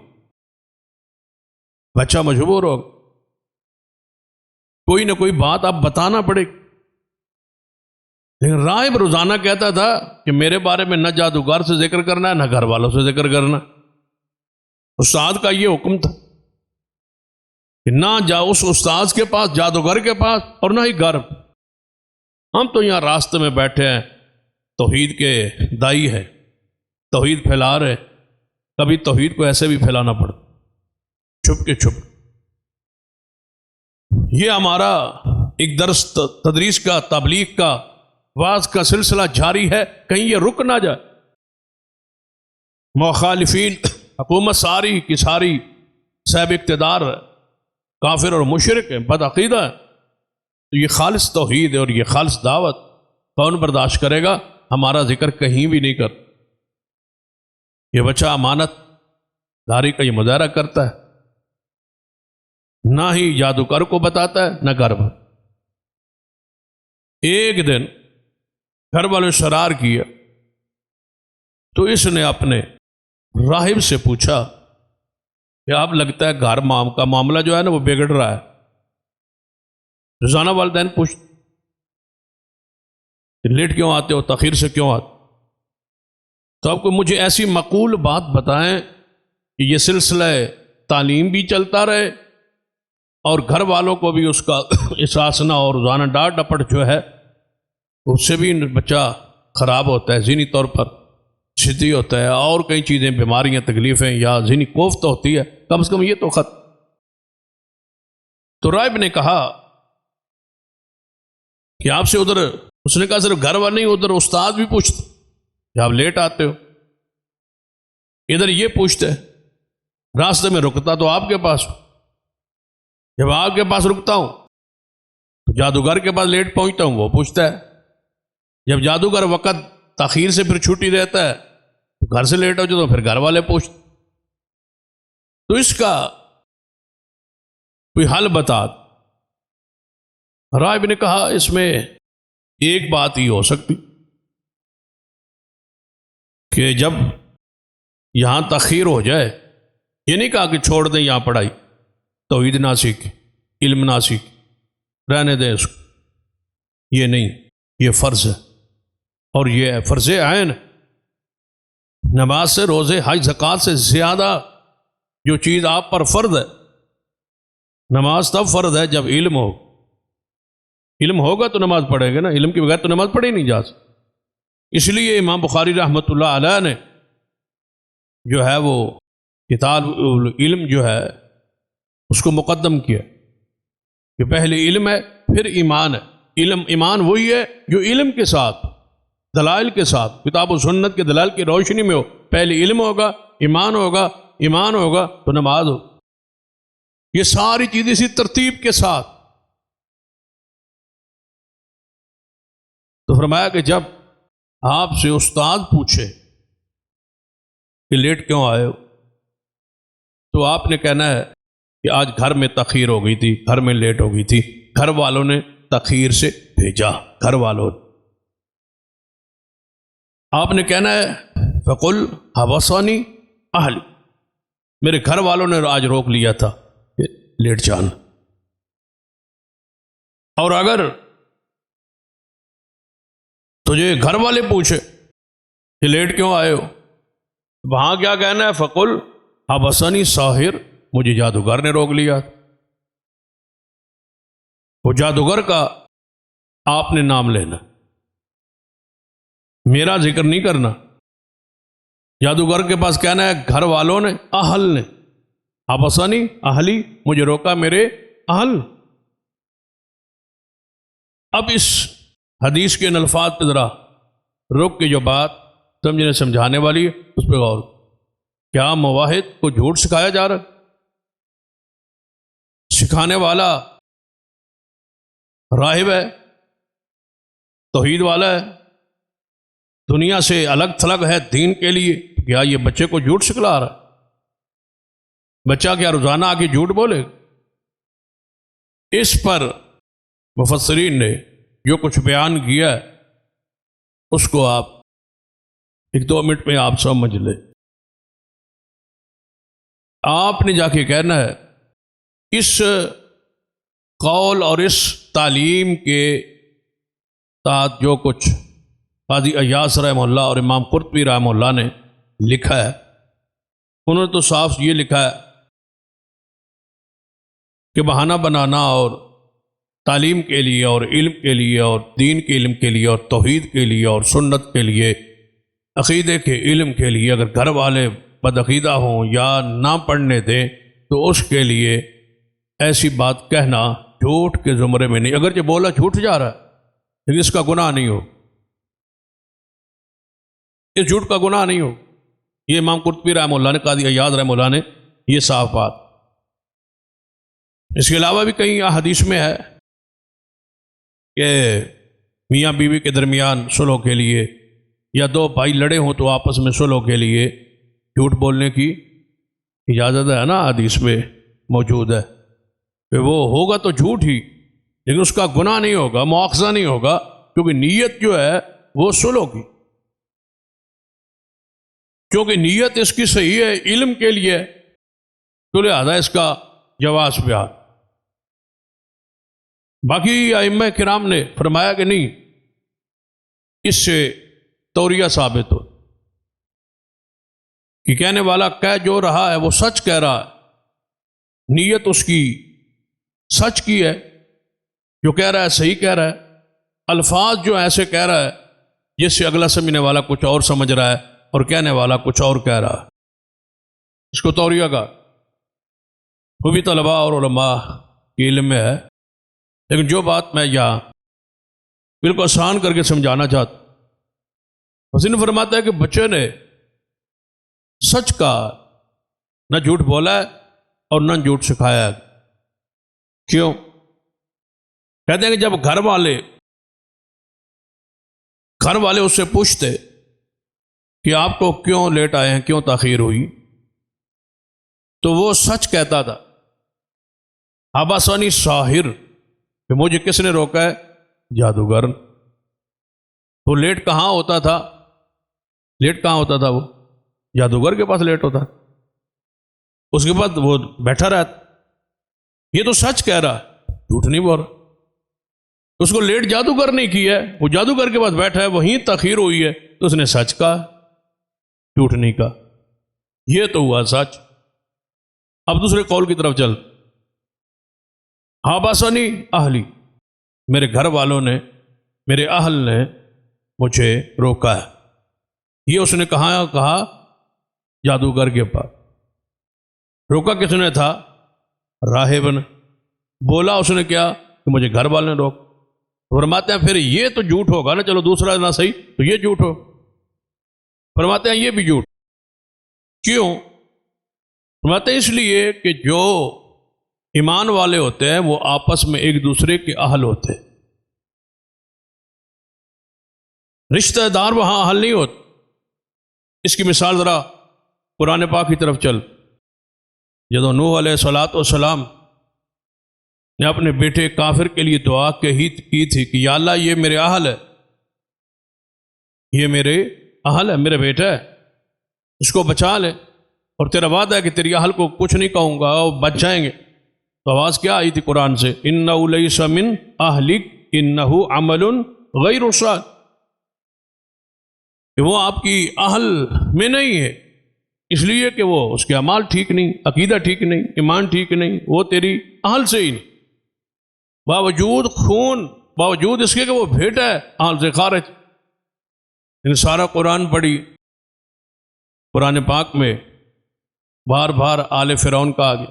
بچہ مجبور ہو، کوئی نہ کوئی بات اب بتانا پڑے۔ لیکن راہب روزانہ کہتا تھا کہ میرے بارے میں نہ جادوگر سے ذکر کرنا ہے، نہ گھر والوں سے ذکر کرنا۔ استاد کا یہ حکم تھا کہ نہ جاؤ اس استاد کے پاس، جادوگر کے پاس، اور نہ ہی گھر۔ ہم تو یہاں راستے میں بیٹھے ہیں، توحید کے دائی ہے، توحید پھیلا رہے، کبھی توحید کو ایسے بھی پھیلانا پڑتا، چھپ کے چھپ۔ یہ ہمارا ایک درس تدریس کا، تبلیغ کا، واعظ کا سلسلہ جاری ہے، کہیں یہ رک نہ جائے۔ مخالفین حکومت ساری کی ساری صاحب اقتدار کافر اور مشرک ہیں، بدعقیدہ ہیں، تو یہ خالص توحید ہے اور یہ خالص دعوت کون برداشت کرے گا؟ ہمارا ذکر کہیں بھی نہیں کر۔ یہ بچہ امانت داری کا یہ مظاہرہ کرتا ہے، نہ ہی جادوگر کو بتاتا ہے نہ گھر میں۔ ایک دن گھر والوں نے شرار کیا تو اس نے اپنے راہب سے پوچھا کہ آپ لگتا ہے گھر کا معاملہ جو ہے نا وہ بگڑ رہا ہے۔ روزانہ والدین پوچھتے کہ لیٹ کیوں آتے ہو، تاخیر سے کیوں آتے؟ تو آپ کو مجھے ایسی معقول بات بتائیں کہ یہ سلسلہ تعلیم بھی چلتا رہے اور گھر والوں کو بھی اس کا احساس نہ ہو، روزانہ ڈانٹ ڈپٹ جو ہے اس سے بھی بچہ خراب ہوتا ہے، ذہنی طور پر شدی ہوتا ہے، اور کئی چیزیں، بیماریاں، تکلیفیں یا ذہنی کوفت ہوتی ہے، کم سے کم یہ تو خط۔ تو راہب نے کہا کہ آپ سے ادھر، اس نے کہا صرف گھر والے نہیں، ادھر استاد بھی پوچھتے کہ آپ لیٹ آتے ہو، ادھر یہ پوچھتے، راستے میں رکتا تو آپ کے پاس، جب آپ کے پاس رکتا ہوں تو جادوگر کے پاس لیٹ پہنچتا ہوں، وہ پوچھتا ہے، جب جادوگر وقت تاخیر سے پھر چھٹی دیتا ہے تو گھر سے لیٹ ہو جاتا تو پھر گھر والے پوچھتے۔ تو اس کا کوئی حل بتا۔ راہب نے کہا اس میں ایک بات ہی ہو سکتی کہ جب یہاں تاخیر ہو جائے، یہ نہیں کہا کہ چھوڑ دیں یہاں پڑھائی، توحید نہ سیکھ، علم نہ سیکھ، رہنے دیں اس کو، یہ نہیں، یہ فرض ہے، اور یہ ہے فرض عین۔ نماز سے، روزے، حج، زکوٰۃ سے زیادہ جو چیز آپ پر فرض ہے، نماز تب فرض ہے جب علم ہو۔ علم ہوگا تو نماز پڑھیں گے نا، علم کے بغیر تو نماز پڑھی نہیں جا سکتی۔ اس لیے امام بخاری رحمۃ اللہ علیہ نے جو ہے وہ کتاب علم جو ہے اس کو مقدم کیا کہ پہلے علم ہے پھر ایمان ہے۔ علم، ایمان وہی ہے جو علم کے ساتھ، دلائل کے ساتھ، کتاب و سنت کے دلائل کی روشنی میں ہو۔ پہلے علم ہوگا، ایمان ہوگا، ایمان ہوگا تو نماز ہو۔ یہ ساری چیزیں اسی ترتیب کے ساتھ۔ تو فرمایا کہ جب آپ سے استاد پوچھے کہ لیٹ کیوں آئے ہو، تو آپ نے کہنا ہے کہ آج گھر میں تاخیر ہو گئی تھی، گھر میں لیٹ ہو گئی تھی، گھر والوں نے تاخیر سے بھیجا، گھر والوں نے۔ آپ نے کہنا ہے فقل حبسانی اہلی، میرے گھر والوں نے آج روک لیا تھا کہ لیٹ جانا۔ اور اگر تجھے گھر والے پوچھے کہ لیٹ کیوں آئے ہو، وہاں کیا کہنا ہے؟ فقل حبسانی ساحر، مجھے جادوگر نے روک لیا۔ وہ جادوگر کا آپ نے نام لینا، میرا ذکر نہیں کرنا۔ جادوگر کے پاس کہنا ہے گھر والوں نے، اہل نے، حبسانی اہلی، مجھے روکا میرے اہل۔ اب اس حدیث کے ان الفاظ پہ ذرا رک کے جو بات سمجھنے سمجھانے والی ہے اس پہ غور۔ کیا مواحد کو جھوٹ سکھایا جا رہا؟ سکھانے والا راہب ہے، توحید والا ہے، دنیا سے الگ تھلگ ہے دین کے لیے، کیا یہ بچے کو جھوٹ سکھلا رہا ہے؟ بچہ کیا روزانہ آ کے جھوٹ بولے؟ اس پر مفسرین نے جو کچھ بیان کیا ہے اس کو آپ 1-2 منٹ میں آپ سمجھ لیں۔ آپ نے جا کے کہنا ہے اس قول اور اس تعلیم کے ساتھ جو کچھ قاضی ایاز رحمہ اللہ اور امام قرطبی رحمہ اللہ نے لکھا ہے، انہوں نے تو صاف یہ لکھا ہے کہ بہانہ بنانا اور تعلیم کے لیے اور علم کے لیے اور دین کے علم کے لیے اور توحید کے لیے اور سنت کے لیے، عقیدے کے علم کے لیے اگر گھر والے بدعقیدہ ہوں یا نہ پڑھنے دیں تو اس کے لیے ایسی بات کہنا جھوٹ کے زمرے میں نہیں، اگرچہ بولا جھوٹ جا رہا ہے لیکن اس کا گناہ نہیں ہو، اس جھوٹ کا گناہ نہیں ہو۔ یہ امام قرطبی رحمہ اللہ نے، قاضی ایاز رحمہ اللہ نے یہ صاف بات۔ اس کے علاوہ بھی کئی احادیث میں ہے کہ میاں بیوی کے درمیان صلح کے لیے یا 2 بھائی لڑے ہوں تو آپس میں صلح کے لیے جھوٹ بولنے کی اجازت ہے نا، حدیث میں موجود ہے کہ وہ ہوگا تو جھوٹ ہی، لیکن اس کا گناہ نہیں ہوگا، مواخذہ نہیں ہوگا، کیونکہ نیت جو ہے وہ صلح کی، کیونکہ نیت اس کی صحیح ہے، علم کے لیے، تو لہذا اس کا جواز بیان۔ باقی ائمہ کرام نے فرمایا کہ نہیں، اس سے توریہ ثابت ہو کہ کہنے والا کہہ جو رہا ہے وہ سچ کہہ رہا ہے، نیت اس کی سچ کی ہے، جو کہہ رہا ہے صحیح کہہ رہا ہے، الفاظ جو ایسے کہہ رہا ہے جس سے اگلا سمجھنے والا کچھ اور سمجھ رہا ہے اور کہنے والا کچھ اور کہہ رہا ہے، اس کو توریہ کا۔ وہ بھی طلباء اور علماء کے علم میں ہے، لیکن جو بات میں یہاں بالکل آسان کر کے سمجھانا چاہتا ہوں، حسین فرماتا ہے کہ بچے نے سچ کہا، نہ جھوٹ بولا ہے اور نہ جھوٹ سکھایا ہے۔ کیوں؟ کہتے ہیں کہ جب گھر والے اس سے پوچھتے کہ آپ کو کیوں لیٹ آئے ہیں، کیوں تاخیر ہوئی، تو وہ سچ کہتا تھا، حبسانی ساحر، کہ مجھے کس نے روکا ہے؟ جادوگر۔ وہ لیٹ کہاں ہوتا تھا؟ لیٹ کہاں ہوتا تھا وہ؟ جادوگر کے پاس لیٹ ہوتا، اس کے بعد وہ بیٹھا رہتا. یہ تو سچ کہہ رہا ہے، جھوٹ نہیں بول رہا. اس کو لیٹ جادوگر نہیں کیا ہے، وہ جادوگر کے پاس بیٹھا ہے، وہیں تاخیر ہوئی ہے تو اس نے سچ کہا، جھوٹ نہیں کہا. یہ تو ہوا سچ. اب دوسرے قول کی طرف چل. حبسنی اہلی، میرے گھر والوں نے، میرے اہل نے مجھے روکا ہے. یہ اس نے کہا جادوگر کے پاس. روکا کس نے تھا؟ راہب نے. بولا اس نے کیا کہ مجھے گھر والوں نے روک. فرماتے ہیں پھر یہ تو جھوٹ ہوگا نا، چلو دوسرا نہ صحیح تو یہ جھوٹ ہو. فرماتے ہیں یہ بھی جھوٹ. کیوں؟ فرماتے ہیں اس لیے کہ جو ایمان والے ہوتے ہیں وہ آپس میں ایک دوسرے کے اہل ہوتے ہیں، رشتہ دار وہاں اہل نہیں ہوتے. اس کی مثال ذرا قرآن پاک کی طرف چل. جب نوح علیہ السلام نے اپنے بیٹے کافر کے لیے دعا کی تھی کہ یا اللہ یہ میرے اہل ہے، یہ میرے اہل ہے، میرا بیٹا ہے، اس کو بچا لے، اور تیرا وعدہ ہے کہ تیری اہل کو کچھ نہیں کہوں گا اور بچ جائیں گے. تو آواز کیا آئی تھی قرآن سے؟ اِنَّهُ لَيْسَ مِنْ أَهْلِكَ إِنَّهُ عَمَلٌ غَيْرُ صَالِحٍ، کہ وہ آپ کی اہل میں نہیں ہے اس لیے کہ وہ اس کے اعمال ٹھیک نہیں، عقیدہ ٹھیک نہیں، ایمان ٹھیک نہیں، وہ تیری اہل سے ہی نہیں، باوجود خون، باوجود اس کے کہ وہ بیٹا ہے اہل سے خارج. ان سارا قرآن پڑھی، قرآن پاک میں بار بار آل فرعون کا آگے،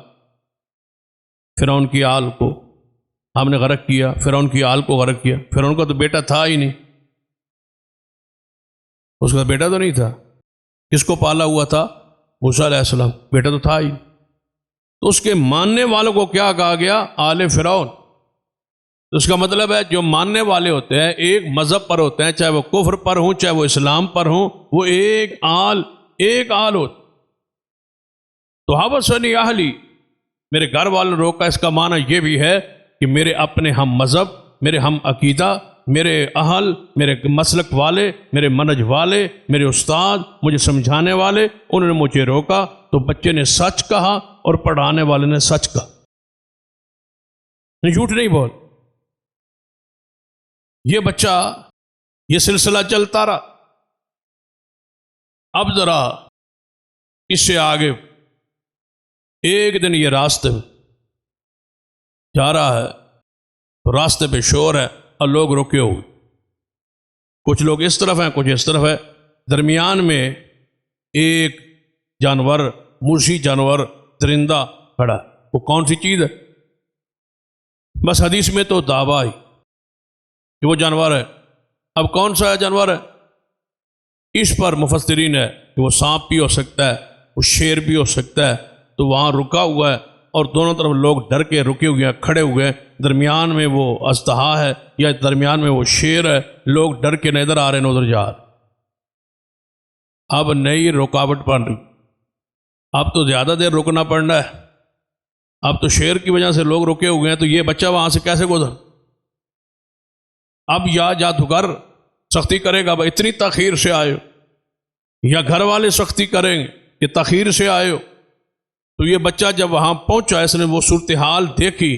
فرعون کی آل کو ہم نے غرق کیا، فرعون کی آل کو غرق کیا. فرعون کا تو بیٹا تھا ہی نہیں، اس کا بیٹا تو نہیں تھا. کس کو پالا ہوا تھا؟ موسیٰ علیہ السلام، بیٹا تو تھا ہی. تو اس کے ماننے والوں کو کیا کہا گیا؟ آل فرعون. تو اس کا مطلب ہے جو ماننے والے ہوتے ہیں ایک مذہب پر ہوتے ہیں، چاہے وہ کفر پر ہوں چاہے وہ اسلام پر ہوں، وہ ایک آل ہوتے. تو حبسنی اہلی، میرے گھر والوں نے روکا، اس کا معنی یہ بھی ہے کہ میرے اپنے ہم مذہب، میرے ہم عقیدہ، میرے اہل، میرے مسلک والے، میرے منہج والے، میرے استاد، مجھے سمجھانے والے، انہوں نے مجھے روکا. تو بچے نے سچ کہا اور پڑھانے والے نے سچ کہا، جھوٹ نہیں بول. یہ بچہ، یہ سلسلہ چلتا رہا. اب ذرا اس سے آگے، ایک دن یہ راستے میں جا رہا ہے تو راستے پہ شور ہے اور لوگ رکے ہوئے، کچھ لوگ اس طرف ہیں کچھ اس طرف ہے. درمیان میں ایک جانور، موذی جانور، درندہ کھڑا ہے. وہ کون سی چیز ہے؟ بس حدیث میں تو دعویٰ ہے کہ وہ جانور ہے. اب کون سا جانور ہے؟ اس پر مفسرین ہے کہ وہ سانپ بھی ہو سکتا ہے، وہ شیر بھی ہو سکتا ہے. تو وہاں رکا ہوا ہے اور دونوں طرف لوگ ڈر کے رکے ہوئے ہیں، کھڑے ہوئے ہیں. درمیان میں وہ اژدہا ہے یا درمیان میں وہ شیر ہے. لوگ ڈر کے نہ ادھر آ رہے ہیں نہ ادھر جا رہے. اب نئی رکاوٹ بن رہی، اب تو زیادہ دیر رکنا پڑنا ہے. اب تو شیر کی وجہ سے لوگ رکے ہوئے ہیں، تو یہ بچہ وہاں سے کیسے گزر؟ اب یا جادوگر سختی کرے گا بھائی اتنی تاخیر سے آئے ہو، یا گھر والے سختی کریں گے کہ تاخیر سے آئے ہو. تو یہ بچہ جب وہاں پہنچا، اس نے وہ صورتحال دیکھی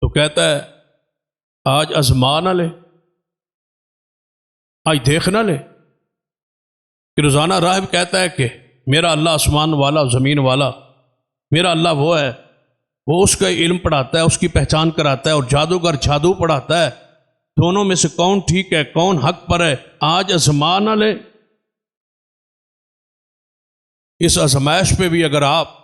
تو کہتا ہے آج آزما نہ لے، آج دیکھ نہ لے. کہ روزانہ راہب کہتا ہے کہ میرا اللہ آسمان والا زمین والا، میرا اللہ وہ ہے، وہ اس کا علم پڑھاتا ہے، اس کی پہچان کراتا ہے، اور جادوگر جادو پڑھاتا ہے. دونوں میں سے کون ٹھیک ہے، کون حق پر ہے، آج آزما نہ لے. اس آزمائش پہ بھی اگر آپ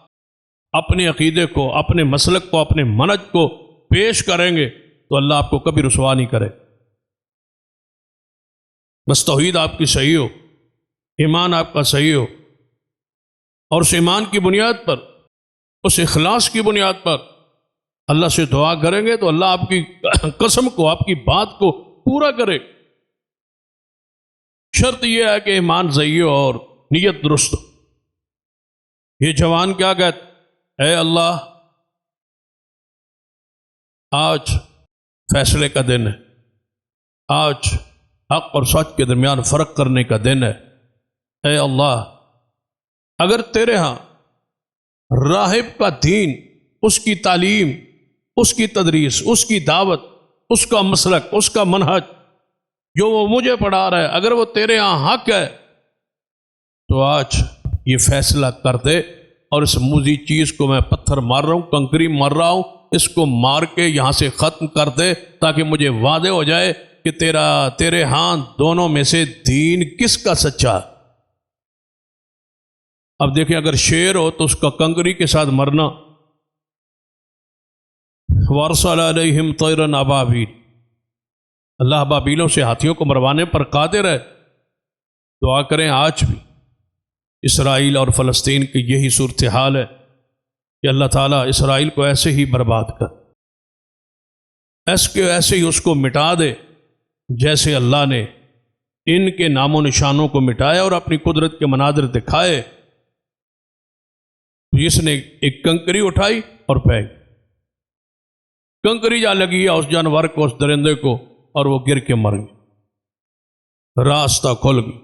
اپنے عقیدے کو، اپنے مسلک کو، اپنے منہج کو پیش کریں گے تو اللہ آپ کو کبھی رسوا نہیں کرے. بس توحید آپ کی صحیح ہو، ایمان آپ کا صحیح ہو، اور اس ایمان کی بنیاد پر، اس اخلاص کی بنیاد پر اللہ سے دعا کریں گے تو اللہ آپ کی قسم کو، آپ کی بات کو پورا کرے. شرط یہ ہے کہ ایمان صحیح ہو اور نیت درست ہو. یہ جوان کیا کہتے؟ اے اللہ، آج فیصلے کا دن ہے، آج حق اور سچ کے درمیان فرق کرنے کا دن ہے. اے اللہ اگر تیرے ہاں راہب کا دین، اس کی تعلیم، اس کی تدریس، اس کی دعوت، اس کا مسلک، اس کا منہج جو وہ مجھے پڑھا رہا ہے، اگر وہ تیرے ہاں حق ہے تو آج یہ فیصلہ کر دے، اور اس موذی چیز کو میں پتھر مار رہا ہوں، کنکری مار رہا ہوں، اس کو مار کے یہاں سے ختم کر دے، تاکہ مجھے واضح ہو جائے کہ تیرے ہاں دونوں میں سے دین کس کا سچا ہے۔ اب دیکھیں اگر شیر ہو تو اس کا کنکری کے ساتھ مرنا، وارسل علیہم طیرا ابابیل، اللہ ابابیلوں سے ہاتھیوں کو مروانے پر قادر ہے۔ دعا کریں آج بھی اسرائیل اور فلسطین کی یہی صورتحال ہے کہ اللہ تعالیٰ اسرائیل کو ایسے ہی برباد کر، ایسے ہی اس کو مٹا دے جیسے اللہ نے ان کے نام و نشانوں کو مٹایا اور اپنی قدرت کے مناظر دکھائے۔ جس نے ایک کنکری اٹھائی اور پھینک، کنکری جا لگی اس جانور کو، اس درندے کو، اور وہ گر کے مر گئے، راستہ کھل گیا۔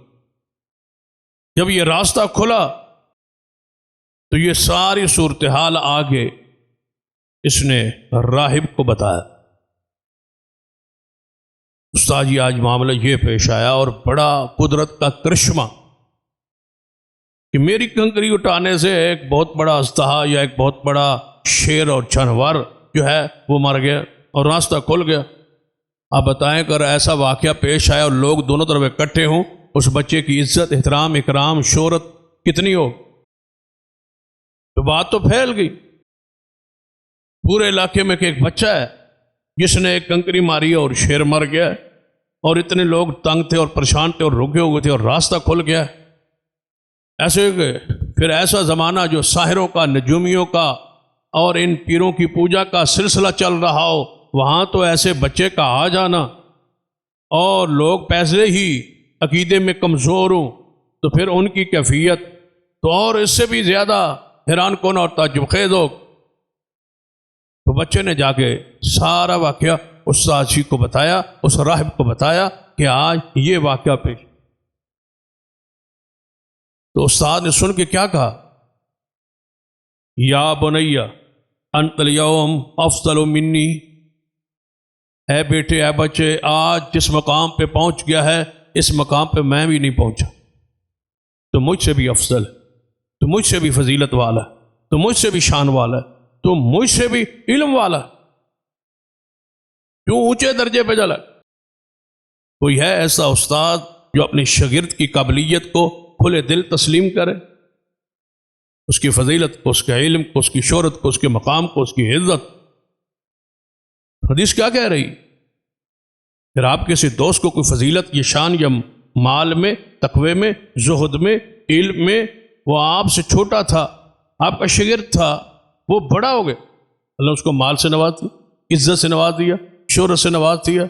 جب یہ راستہ کھلا تو یہ ساری صورتحال آگے اس نے راہب کو بتایا، استاد جی آج معاملہ یہ پیش آیا، اور بڑا قدرت کا کرشمہ کہ میری کنکری اٹھانے سے ایک بہت بڑا اژدہا یا ایک بہت بڑا شیر اور جانور جو ہے وہ مر گیا اور راستہ کھل گیا۔ آپ بتائیں اگر ایسا واقعہ پیش آیا اور لوگ دونوں طرف اکٹھے ہوں، اس بچے کی عزت، احترام، اکرام، شہرت کتنی ہو؟ تو بات تو پھیل گئی پورے علاقے میں کہ ایک بچہ ہے جس نے ایک کنکری ماری اور شیر مر گیا، اور اتنے لوگ تنگ تھے اور پریشان تھے اور رکے ہوئے تھے اور راستہ کھل گیا۔ ایسے پھر ایسا زمانہ جو ساحروں کا، نجومیوں کا اور ان پیروں کی پوجا کا سلسلہ چل رہا ہو، وہاں تو ایسے بچے کا آ جانا، اور لوگ پہلے ہی عقیدے میں کمزور ہوں تو پھر ان کی کیفیت تو اور اس سے بھی زیادہ حیران کون اور تعجب خیز ہو۔ تو بچے نے جا کے سارا واقعہ استاد جی کو بتایا، اس راہب کو بتایا کہ آج یہ واقعہ پیش۔ تو استاد نے سن کے کیا کہا؟ یا بنیا انت الیوم افضل منی، اے بیٹے، اے بچے، آج جس مقام پہ پہنچ گیا ہے اس مقام پہ میں بھی نہیں پہنچا، تو مجھ سے بھی افضل ہے، تو مجھ سے بھی فضیلت والا ہے، تو مجھ سے بھی شان والا ہے، تو مجھ سے بھی علم والا ہے، کیوں اونچے درجے پہ چلا؟ کوئی ہے ایسا استاد جو اپنے شاگرد کی قابلیت کو کھلے دل تسلیم کرے، اس کی فضیلت کو، اس کے علم کو، اس کی شہرت کو، اس کے مقام کو، اس کی عزت؟ حدیث کیا کہہ رہی؟ پھر آپ کسی دوست کو کوئی فضیلت، یہ شان یا مال میں، تقوی میں، زہد میں، علم میں وہ آپ سے چھوٹا تھا، آپ کا شاگرد تھا، وہ بڑا ہو گیا، اللہ اس کو مال سے نواز دیا، عزت سے نواز دیا، شہرت سے نواز دیا،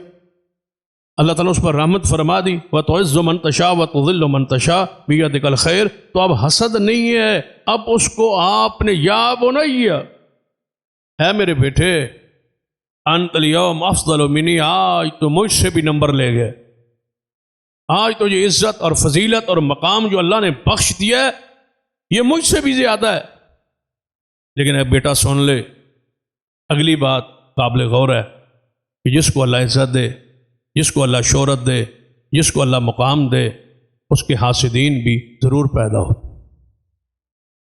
اللہ تعالیٰ اس پر رحمت فرما دی، وَتُعِزُّ مَن تَشَاءُ وَتُذِلُّ مَن تَشَاءُ بِيَدِكَ الْخَيْرُ۔ تو اب حسد نہیں ہے، اب اس کو آپ نے یا بنیا، اے میرے بیٹے، انت الیوم افضل منی، آج تو مجھ سے بھی نمبر لے گئے، آج تو یہ عزت اور فضیلت اور مقام جو اللہ نے بخش دیا ہے یہ مجھ سے بھی زیادہ ہے۔ لیکن اے بیٹا سن لے، اگلی بات قابل غور ہے کہ جس کو اللہ عزت دے، جس کو اللہ شہرت دے، جس کو اللہ مقام دے، اس کے حاسدین بھی ضرور پیدا ہو۔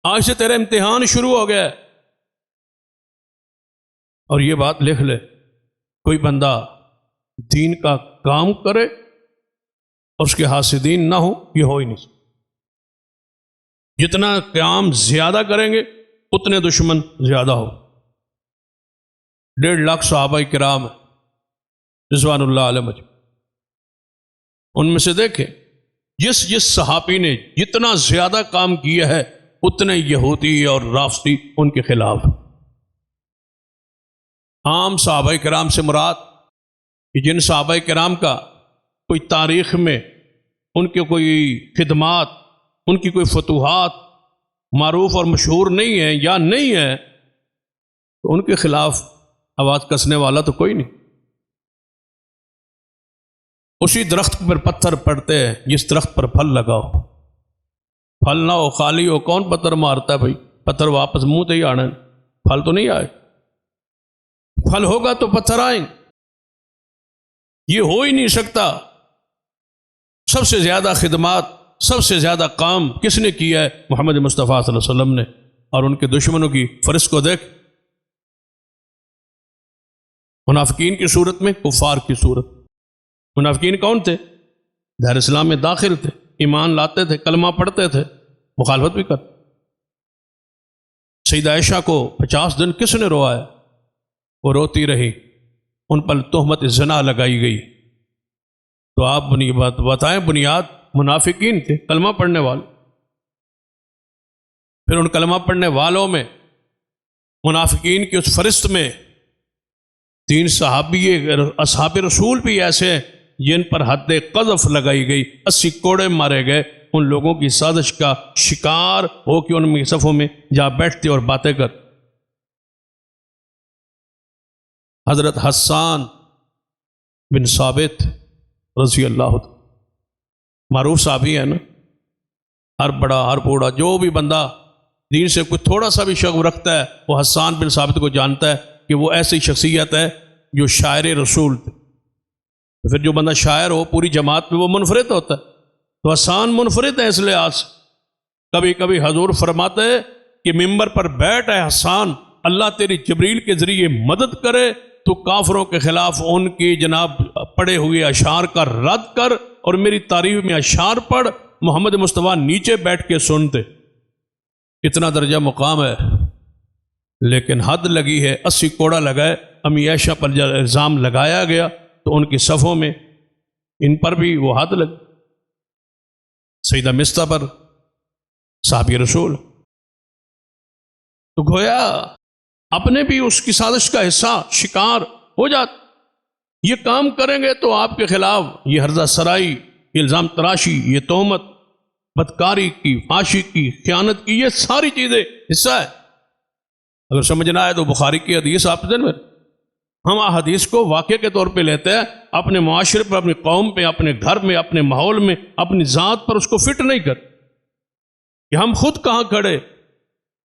آج سے تیرا امتحان شروع ہو گیا ہے، اور یہ بات لکھ لے، کوئی بندہ دین کا کام کرے اور اس کے حاسدین نہ ہو، یہ ہو ہی نہیں سکتا۔ جتنا قیام زیادہ کریں گے اتنے دشمن زیادہ ہو۔ 1.5 لاکھ صحابہ کرام رضوان اللہ علیہ، ان میں سے دیکھیں جس صحابی نے جتنا زیادہ کام کیا ہے اتنے یہودی اور رافضی ان کے خلاف۔ عام صحابہ کرام سے مراد کہ جن صحابہ کرام کا کوئی تاریخ میں ان کے کوئی خدمات، ان کی کوئی فتوحات معروف اور مشہور نہیں ہے یا نہیں ہے، تو ان کے خلاف آواز کسنے والا تو کوئی نہیں۔ اسی درخت پر پتھر پڑتے ہیں جس درخت پر پھل لگا ہو۔ پھل نہ ہو خالی ہو کون پتھر مارتا ہے بھائی؟ پتھر واپس منہ تے ہی آنا ہے، پھل تو نہیں آئے، پھل ہوگا تو پتھر آئیں، یہ ہو ہی نہیں سکتا۔ سب سے زیادہ خدمات، سب سے زیادہ کام کس نے کیا ہے؟ محمد مصطفیٰ صلی اللہ علیہ وسلم نے۔ اور ان کے دشمنوں کی فہرست کو دیکھ، منافقین کی صورت میں، کفار کی صورت۔ منافقین کون تھے؟ دار اسلام میں داخل تھے، ایمان لاتے تھے، کلمہ پڑھتے تھے، مخالفت بھی کرتے۔ سیدہ عائشہ کو 50 دن کس نے روایا؟ وہ روتی رہی، ان پر تہمت زنا لگائی گئی۔ تو آپ بتائیں، بنیاد منافقین تھے، کلمہ پڑھنے والے۔ پھر ان کلمہ پڑھنے والوں میں، منافقین کی اس فہرست میں 3 صحابی اصحاب رسول بھی ایسے ہیں جن پر حد قذف لگائی گئی، 80 کوڑے مارے گئے، ان لوگوں کی سازش کا شکار ہو کہ ان میں صفوں میں جا بیٹھتے اور باتیں کر۔ حضرت حسان بن ثابت رضی اللہ عنہ، معروف صحابی ہے نا، ہر بڑا ہر بوڑھا جو بھی بندہ دین سے کوئی تھوڑا سا بھی شک رکھتا ہے وہ حسان بن ثابت کو جانتا ہے کہ وہ ایسی شخصیت ہے جو شاعر رسول تھے۔ پھر جو بندہ شاعر ہو پوری جماعت میں وہ منفرد ہوتا ہے، تو حسان منفرد ہے اس لحاظ سے۔ کبھی کبھی حضور فرماتے ہیں کہ ممبر پر بیٹھ ہے حسان، اللہ تیری جبریل کے ذریعے مدد کرے تو کافروں کے خلاف ان کی جناب پڑے ہوئے اشعار کا رد کر اور میری تعریف میں اشعار پڑھ۔ محمد مصطفیٰ نیچے بیٹھ کے سنتے، اتنا درجہ مقام ہے۔ لیکن حد لگی ہے، 80 کوڑا لگائے، امی عائشہ پر جب الزام لگایا گیا تو ان کی صفوں میں ان پر بھی وہ حد لگ۔ سیدہ مستہ پر صحابی رسول، تو گویا اپنے بھی اس کی سازش کا حصہ شکار ہو جاتا۔ یہ کام کریں گے تو آپ کے خلاف یہ ہرزہ سرائی، یہ الزام تراشی، یہ تہمت، بدکاری کی، فحاشی کی، خیانت کی، یہ ساری چیزیں حصہ ہے۔ اگر سمجھنا ہے تو بخاری کی حدیث آپ دن میں ہم حدیث کو واقعے کے طور پہ لیتے ہیں، اپنے معاشرے پر، اپنی قوم پہ، اپنے گھر میں، اپنے ماحول میں، اپنی ذات پر اس کو فٹ نہیں کر کہ ہم خود کہاں کھڑے۔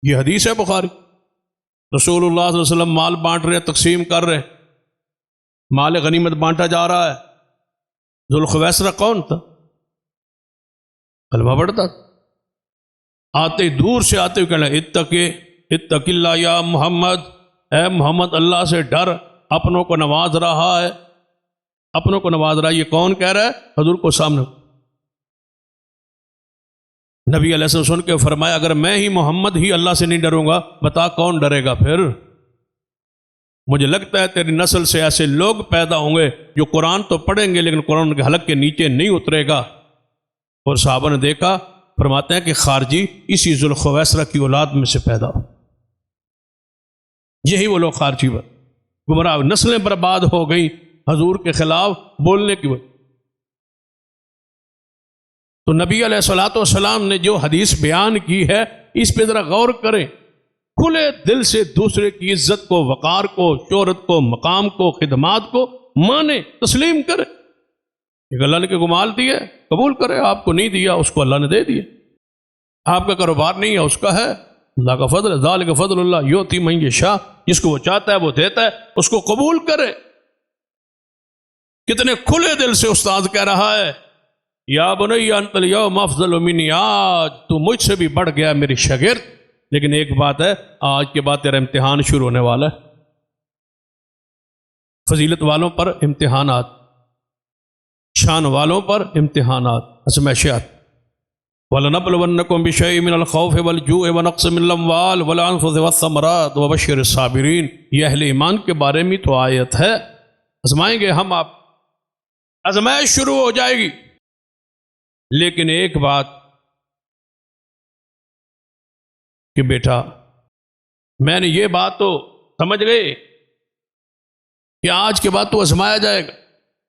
یہ حدیث ہے بخاری، رسول اللہ صلی اللہ علیہ وسلم مال بانٹ رہے ہیں، تقسیم کر رہے ہیں، مال غنیمت بانٹا جا رہا ہے۔ ذوالخویسرہ کون تھا؟ کلمہ پڑھتا تھا، آتے دور سے آتے ہوئے کہنا اتق اللہ یا محمد، اے محمد اللہ سے ڈر، اپنوں کو نواز رہا ہے، اپنوں کو نواز رہا ہے۔ یہ کون کہہ رہا ہے؟ حضور کو سامنے نبی علیہ السلام سن کے فرمایا اگر میں ہی محمد ہی اللہ سے نہیں ڈروں گا، بتا کون ڈرے گا پھر؟ مجھے لگتا ہے تیری نسل سے ایسے لوگ پیدا ہوں گے جو قرآن تو پڑھیں گے لیکن قرآن کے حلق کے نیچے نہیں اترے گا۔ اور صحابہ نے دیکھا، فرماتے ہیں کہ خارجی اسی ذوالخویسرہ کی اولاد میں سے پیدا ہو، یہی وہ لوگ خارجی پر گمراہ، نسلیں برباد ہو گئیں حضور کے خلاف بولنے کی وجہ۔ تو نبی علیہ الصلوۃ والسلام نے جو حدیث بیان کی ہے اس پہ ذرا غور کریں، کھلے دل سے دوسرے کی عزت کو، وقار کو، شہرت کو، مقام کو، خدمات کو مانے، تسلیم کرے۔ ایک اللہ نے کہ گمال دیے قبول کرے، آپ کو نہیں دیا اس کو اللہ نے دے دیا، آپ کا کاروبار نہیں ہے اس کا ہے، اللہ کا فضل ہے، ذالک فضل اللہ یؤتی من یشاء، جس کو وہ چاہتا ہے وہ دیتا ہے، اس کو قبول کرے۔ کتنے کھلے دل سے استاد کہہ رہا ہے یا بنی انت الیوم افضل منی، آج تو مجھ سے بھی بڑھ گیا میری شاگرد، لیکن ایک بات ہے، آج کے بعد تیرا امتحان شروع ہونے والا ہے۔ فضیلت والوں پر امتحانات، شان والوں پر امتحانات، ازمائشات۔ وَلَنَبْلُوَنَّكُمْ بِشَيْءٍ مِّنَ الْخَوْفِ وَالْجُوعِ وَنَقْصٍ مِّنَ الْأَمْوَالِ وَالْأَنفُسِ وَالثَّمَرَاتِ وَبَشِّرِ الصَّابِرِينَ۔ یہ اہل ایمان کے بارے میں تو آیت ہے، آزمائیں گے ہم آپ، آزمائش شروع ہو جائے گی۔ لیکن ایک بات کہ بیٹا میں نے یہ بات تو سمجھ گئے کہ آج کے بعد تو آزمایا جائے گا،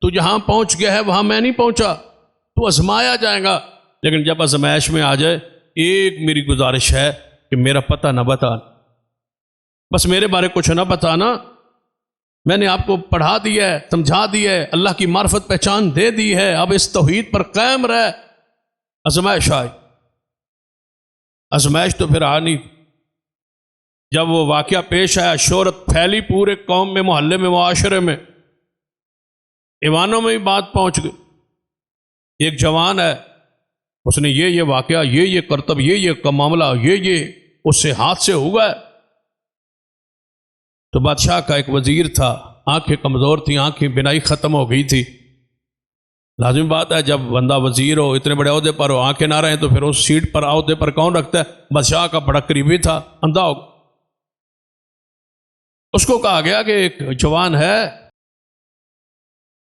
تو جہاں پہنچ گیا ہے وہاں میں نہیں پہنچا، تو آزمایا جائے گا۔ لیکن جب آزمائش میں آ جائے، ایک میری گزارش ہے کہ میرا پتہ نہ بتا، بس میرے بارے کچھ نہ بتانا، میں نے آپ کو پڑھا دیا ہے، سمجھا دیا ہے، اللہ کی معرفت پہچان دے دی ہے، اب اس توحید پر قائم رہ۔ آزمائش آئی، ازمائش تو پھر آ نہیں۔ جب وہ واقعہ پیش آیا، شہرت پھیلی پورے قوم میں، محلے میں، معاشرے میں، ایوانوں میں بھی بات پہنچ گئی۔ ایک جوان ہے، اس نے یہ واقعہ، یہ کرتب، یہ معاملہ، یہ اس سے ہاتھ سے ہوا ہے۔ تو بادشاہ کا ایک وزیر تھا، آنکھیں کمزور تھیں، آنکھیں بینائی ختم ہو گئی تھی۔ لازم بات ہے جب بندہ وزیر ہو، اتنے بڑے عہدے پر ہو، آنکھیں نہ رہیں تو پھر اس سیٹ پر، عہدے پر کون رکھتا ہے؟ بادشاہ کا بڑا قریبی تھا، اندھا ہو گیا۔ اس کو کہا گیا کہ ایک جوان ہے،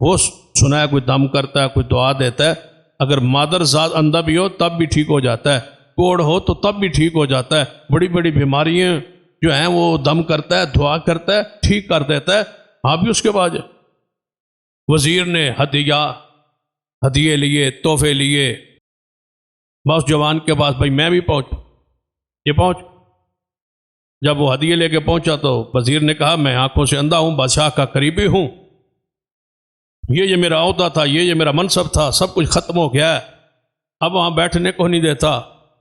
وہ سنا ہے کوئی دم کرتا ہے، کوئی دعا دیتا ہے، اگر مادر ذات اندھا بھی ہو تب بھی ٹھیک ہو جاتا ہے، کوڑ ہو تو تب بھی ٹھیک ہو جاتا ہے، بڑی بڑی بیماریاں جو ہیں وہ دم کرتا ہے، دعا کرتا ہے، ٹھیک کر دیتا ہے۔ آپ بھی اس کے بعد وزیر نے ہدیے لیے، تحفے لیے، بس جوان کے پاس، بھائی میں بھی پہنچ۔ جب وہ ہدیے لے کے پہنچا تو وزیر نے کہا میں آنکھوں سے اندھا ہوں، بادشاہ کا قریبی ہوں، یہ میرا عہدہ تھا، یہ میرا منصب تھا، سب کچھ ختم ہو گیا ہے، اب وہاں بیٹھنے کو نہیں دیتا،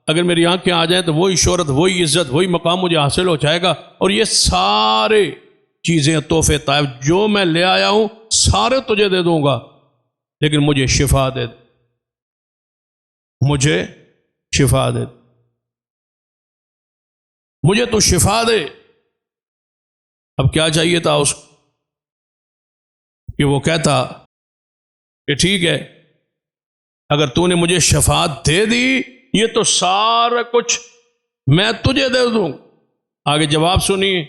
اگر میری آنکھیں آ جائیں تو وہی شہرت، وہی عزت، وہی مقام مجھے حاصل ہو جائے گا، اور یہ سارے چیزیں، تحفے، تحائف جو میں لے آیا ہوں سارے تجھے دے دوں گا، لیکن مجھے شفا دے، مجھے شفا دے، مجھے تو شفا دے۔ اب کیا چاہیے تھا اس کو کہ وہ کہتا کہ ٹھیک ہے، اگر تو نے مجھے شفاعت دے دی، یہ تو سارا کچھ میں تجھے دے دوں۔ آگے جواب سنیے،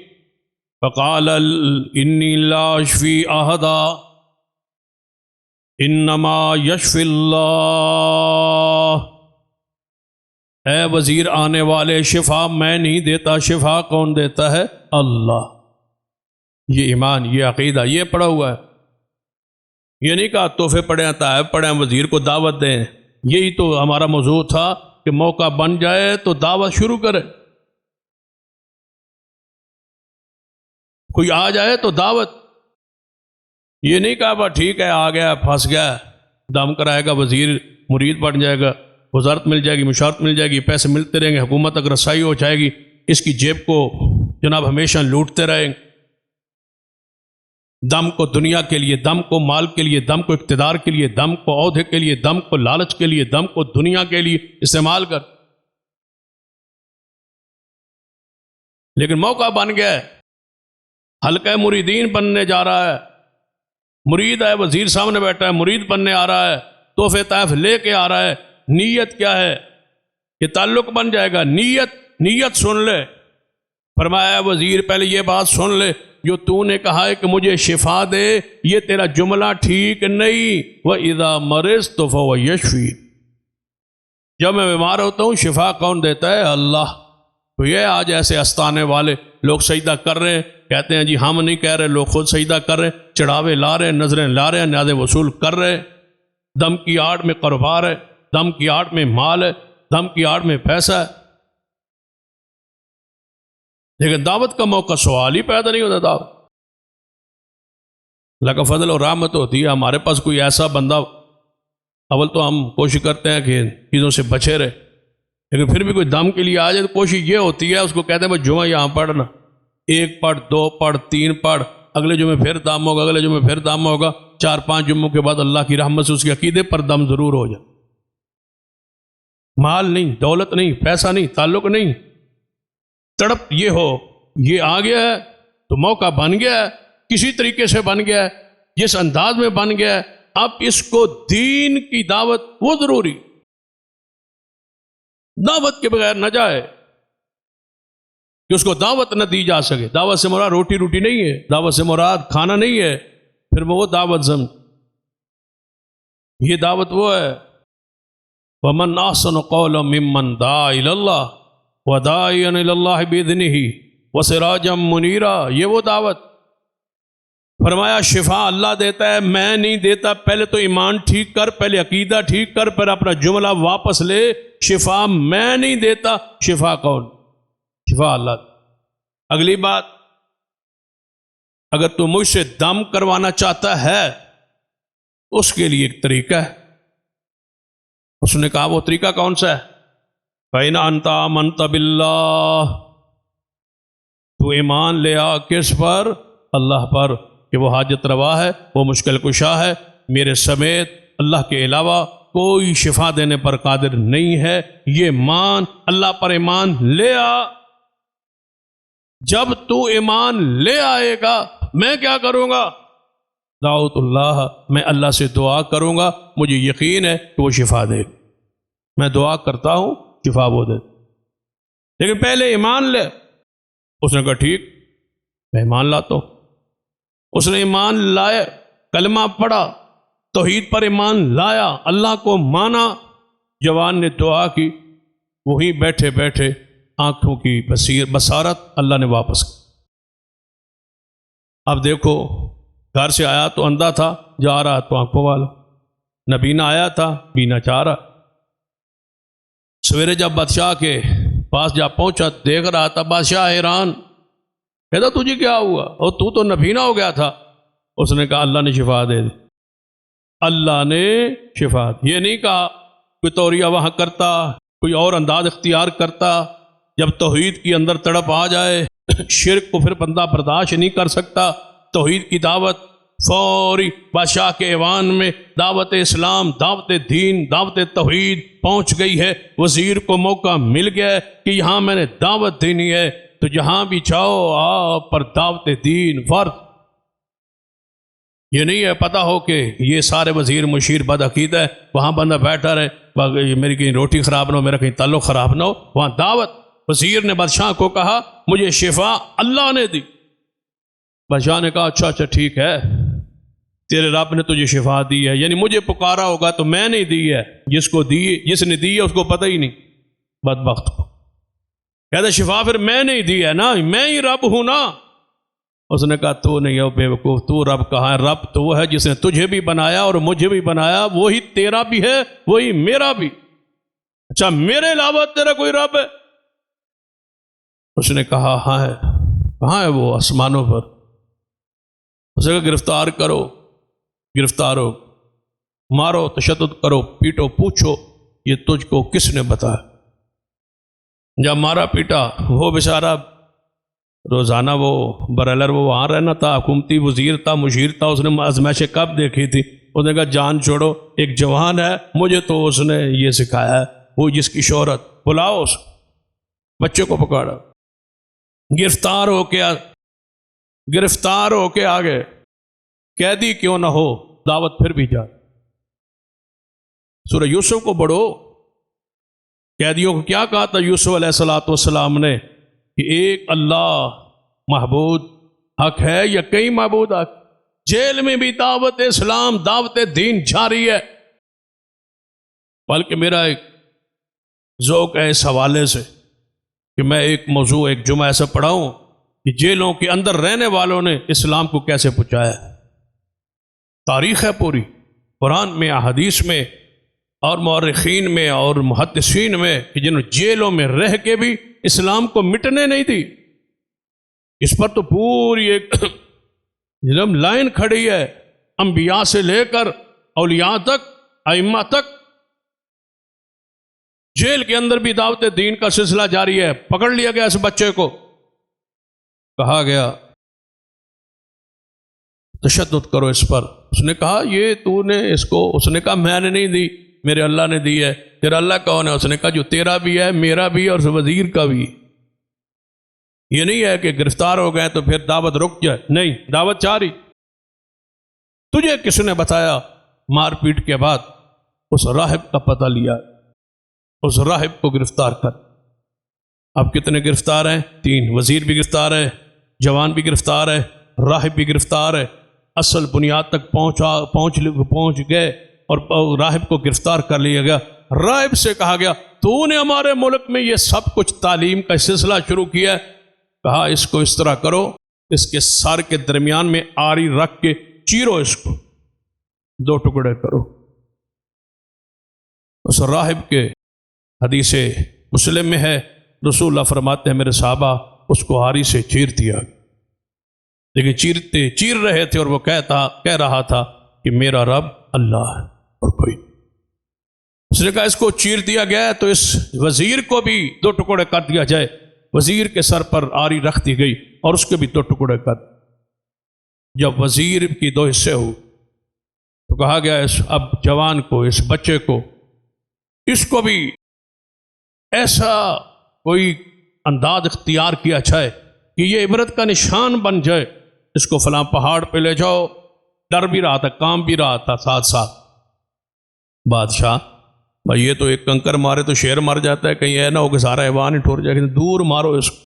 فقال انی لا اشفی احدا انما یشفی اللہ۔ اے وزیر آنے والے، شفا میں نہیں دیتا، شفا کون دیتا ہے؟ اللہ۔ یہ ایمان، یہ عقیدہ، یہ پڑا ہوا ہے۔ یہ نہیں کہا تحفے پڑھیں، تحائف پڑھیں، وزیر کو دعوت دیں، یہی تو ہمارا موضوع تھا کہ موقع بن جائے تو دعوت شروع کرے، کوئی آ جائے تو دعوت۔ یہ نہیں کہا بس ٹھیک ہے، آ گیا، پھنس گیا، دم کرائے گا، وزیر مرید بن جائے گا، وزارت مل جائے گی، مشاورت مل جائے گی، پیسے ملتے رہیں گے، حکومت تک رسائی ہو جائے گی، اس کی جیب کو جناب ہمیشہ لوٹتے رہیں گے۔ دم کو دنیا کے لیے، دم کو مال کے لیے، دم کو اقتدار کے لیے، دم کو عہدے کے لیے، دم کو لالچ کے لیے، دم کو دنیا کے لیے استعمال کر، لیکن موقع بن گیا ہے، حلقہ مریدین بننے جا رہا ہے، مرید ہے، وزیر سامنے بیٹھا ہے، مرید بننے آ رہا ہے، تحفے تحائف لے کے آ رہا ہے، نیت کیا ہے کہ تعلق بن جائے گا، نیت سن لے۔ فرمایا وزیر پہلے یہ بات سن لے، جو تو نے کہا ہے کہ مجھے شفا دے، یہ تیرا جملہ ٹھیک نہیں، وَإِذَا مَرِضْتُ فَهُوَ يَشْفِينِ۔ جب میں بیمار ہوتا ہوں شفا کون دیتا ہے؟ اللہ۔ تو یہ آج ایسے استانے والے لوگ سجدہ کر رہے ہیں، کہتے ہیں جی ہم نہیں کہہ رہے، لوگ خود سجدہ کر رہے ہیں، چڑھاوے لا رہے ہیں، نظریں لا رہے ہیں، نیازیں وصول کر رہے ہیں، دم کی آڑ میں کاروبار ہے، دم کی آڑ میں مال ہے، دم کی آڑ میں پیسہ ہے، لیکن دعوت کا موقع سوال ہی پیدا نہیں ہوتا۔ دعوت اللہ کا فضل اور رحمت ہوتی ہے، ہمارے پاس کوئی ایسا بندہ، اول تو ہم کوشش کرتے ہیں کہ چیزوں سے بچے رہے، لیکن پھر بھی کوئی دم کے لیے آ جائے تو کوشش یہ ہوتی ہے، اس کو کہتے ہیں بھائی جمعہ یہاں پڑھنا، 1 پڑھ، 2 پڑھ، 3 پڑھ، اگلے جمعے پھر دم ہوگا، اگلے جمعے پھر دم ہوگا، 4-5 جمعوں کے بعد اللہ کی رحمت سے اس کے عقیدے پر دم ضرور ہو جائے۔ مال نہیں، دولت نہیں، پیسہ نہیں، تعلق نہیں، تڑپ یہ ہو، یہ آ گیا ہے تو موقع بن گیا ہے، کسی طریقے سے بن گیا ہے، جس انداز میں بن گیا ہے، اب اس کو دین کی دعوت وہ ضروری، دعوت کے بغیر نہ جائے کہ اس کو دعوت نہ دی جا سکے۔ دعوت سے مراد روٹی نہیں ہے، دعوت سے مراد کھانا نہیں ہے، پھر وہ دعوت سمجھ، یہ دعوت وہ ہے، وَمَنْ أَحْسَنُ قَوْلًا مِّمَّنْ دَعَا إِلَى اللَّهِ وَدَاعِيًا إِلَى اللَّهِ بِإِذْنِهِ وَسِرَاجًا مُنِيرًا، یہ وہ دعوت۔ فرمایا شفا اللہ دیتا ہے، میں نہیں دیتا، پہلے تو ایمان ٹھیک کر، پہلے عقیدہ ٹھیک کر، پھر اپنا جملہ واپس لے، شفا میں نہیں دیتا، شفا کون؟ شفا اللہ۔ اگلی بات، اگر تو مجھ سے دم کروانا چاہتا ہے اس کے لیے ایک طریقہ ہے۔ اس نے کہا وہ طریقہ کون سا ہے؟ فَإِنْ أَنْتَ آمَنْتَ بِاللَّهِ، تو ایمان لے آ کس پر؟ اللہ پر، کہ وہ حاجت روا ہے، وہ مشکل کشا ہے، میرے سمیت اللہ کے علاوہ کوئی شفا دینے پر قادر نہیں ہے، یہ مان، اللہ پر ایمان لے آ۔ جب تو ایمان لے آئے گا میں کیا کروں گا؟ دعوت اللہ، میں اللہ سے دعا کروں گا، مجھے یقین ہے کہ وہ شفا دے گا، میں دعا کرتا ہوں شفا وہ دے، لیکن پہلے ایمان لے۔ اس نے کہا ٹھیک، میں ایمان لاتا ہوں۔ اس نے ایمان لائے، کلمہ پڑھا، توحید پر ایمان لایا، اللہ کو مانا۔ جوان نے دعا کی، وہی بیٹھے بیٹھے آنکھوں کی بصارت اللہ نے واپس کی۔ اب دیکھو، گھر سے آیا تو اندھا تھا، جا رہا تو آنکھوں والا، نبینا آیا تھا، بینا چاہ رہا۔ سویرے جب بادشاہ کے پاس جا پہنچا، دیکھ رہا تھا بادشاہ حیران، کہتا تجھے کیا ہوا؟ اور تو نبینا ہو گیا تھا۔ اس نے کہا اللہ نے شفا دے دی، اللہ نے شفا دی۔ یہ نہیں کہا کوئی توریہ وہاں کرتا، کوئی اور انداز اختیار کرتا۔ جب توحید کی اندر تڑپ آ جائے، شرک کو پھر بندہ برداشت نہیں کر سکتا۔ توحید کی دعوت فوری بادشاہ کے ایوان میں دعوت اسلام، دعوت دین، دعوت توحید پہنچ گئی ہے۔ وزیر کو موقع مل گیا ہے کہ یہاں میں نے دعوت دینی ہے، تو جہاں بھی جاؤ آپ پر دعوت دین فرض۔ یہ نہیں ہے پتہ ہو کہ یہ سارے وزیر مشیر بد عقیدہ ہے، وہاں بندہ بیٹھا رہے، میری کہیں روٹی خراب نہ ہو، میرا کہیں تعلق خراب نہ ہو، وہاں دعوت۔ وزیر نے بادشاہ کو کہا مجھے شفا اللہ نے دی۔ بادشاہ نے کہا اچھا ٹھیک ہے، تیرے رب نے تجھے شفا دی ہے، یعنی مجھے پکارا ہوگا تو میں نہیں دی ہے، جس نے دی ہے اس کو پتہ ہی نہیں، بدبخت کو۔ کہتا شفا پھر میں نہیں دی ہے نا، میں ہی رب ہوں نا۔ اس نے کہا تو نہیں ہو بیوقوف، تو رب کہاں ہے؟ رب تو وہ ہے جس نے تجھے بھی بنایا اور مجھے بھی بنایا، وہی تیرا بھی ہے، وہی میرا بھی۔ اچھا میرے علاوہ تیرا کوئی رب ہے؟ اس نے کہا ہاں ہے۔ کہاں ہے وہ؟ آسمانوں پر۔ اس نے کہا گرفتار کرو، گرفتار ہو، مارو، تشدد کرو، پیٹو، پوچھو یہ تجھ کو کس نے بتایا؟ جب مارا پیٹا، وہ بیچارہ روزانہ وہ برالر وہ وہاں رہنا تھا، حکومتی وزیر تھا، مشیر تھا، اس نے آزمائشیں کب دیکھی تھی؟ اس نے کہا جان چھوڑو، ایک جوان ہے، مجھے تو اس نے یہ سکھایا ہے، وہ جس کی شہرت، بلاؤ اس بچے کو پکڑا۔ گرفتار ہو کے آگے، قیدی کیوں نہ ہو دعوت پھر بھی جا۔ سورہ یوسف کو پڑھو، قیدیوں کو کیا کہا تھا یوسف علیہ السلام نے کہ ایک اللہ معبود حق ہے یا کئی معبود حق؟ جیل میں بھی دعوت اسلام، دعوت دین جاری ہے۔ بلکہ میرا ایک ذوق ہے اس حوالے سے کہ میں ایک موضوع ایک جمعہ ایسا پڑھاؤں کہ جیلوں کے اندر رہنے والوں نے اسلام کو کیسے پہنچایا ہے۔ تاریخ ہے پوری، قرآن میں، احادیث میں، اور مورخین میں اور محدثین میں، کہ جنہوں جیلوں میں رہ کے بھی اسلام کو مٹنے نہیں دی۔ اس پر تو پوری ایک لائن کھڑی ہے، انبیاء سے لے کر اولیاء تک، ائمہ تک۔ جیل کے اندر بھی دعوت دین کا سلسلہ جاری ہے۔ پکڑ لیا گیا اس بچے کو، کہا گیا تشدد کرو اس پر۔ اس نے کہا یہ تو نے اس کو، اس نے کہا میں نے نہیں دی، میرے اللہ نے دی ہے۔ تیرا اللہ کون ہے؟ اس نے کہا جو تیرا بھی ہے، میرا بھی ہے، اور وزیر کا بھی۔ یہ نہیں ہے کہ گرفتار ہو گئے تو پھر دعوت رک جائے، نہیں، دعوت جاری۔ تجھے کس نے بتایا؟ مار پیٹ کے بعد اس راہب کا پتہ لیا، اس راہب کو گرفتار کر۔ اب کتنے گرفتار ہیں؟ 3۔ وزیر بھی گرفتار ہے، جوان بھی گرفتار ہے، راہب بھی گرفتار ہے۔ اصل بنیاد تک پہنچ گئے اور راہب کو گرفتار کر لیا گیا۔ راہب سے کہا گیا تو نے ہمارے ملک میں یہ سب کچھ تعلیم کا سلسلہ شروع کیا ہے۔ کہا اس کو اس طرح کرو، اس کے سر کے درمیان میں آری رکھ کے چیرو، اس کو 2 ٹکڑے کرو۔ اس راہب کے حدیث مسلم میں ہے، رسول اللہ فرماتے ہیں میرے صحابہ اس کو آری سے چیر دیا، لیکن چیر رہے تھے، اور وہ کہہ رہا تھا کہ میرا رب اللہ ہے اور کوئی۔ اس نے کہا اس کو چیر دیا گیا ہے تو اس وزیر کو بھی 2 ٹکڑے کر دیا جائے۔ وزیر کے سر پر آری رکھ دی گئی اور اس کے بھی 2 ٹکڑے کر۔ جب وزیر کی 2 حصے ہوئے تو کہا گیا اب جوان کو، اس بچے کو، اس کو بھی ایسا کوئی انداز اختیار کیا جائے کہ یہ عبرت کا نشان بن جائے۔ اس کو فلاں پہاڑ پہ لے جاؤ۔ ڈر بھی رہا تھا، کام بھی رہا تھا ساتھ ساتھ۔ بادشاہ بھائی یہ تو ایک کنکر مارے تو شیر مر جاتا ہے، کہیں اے نہ ہو کہ سارا ایوان ہی ٹھور جائے، کہ دور مارو اس کو۔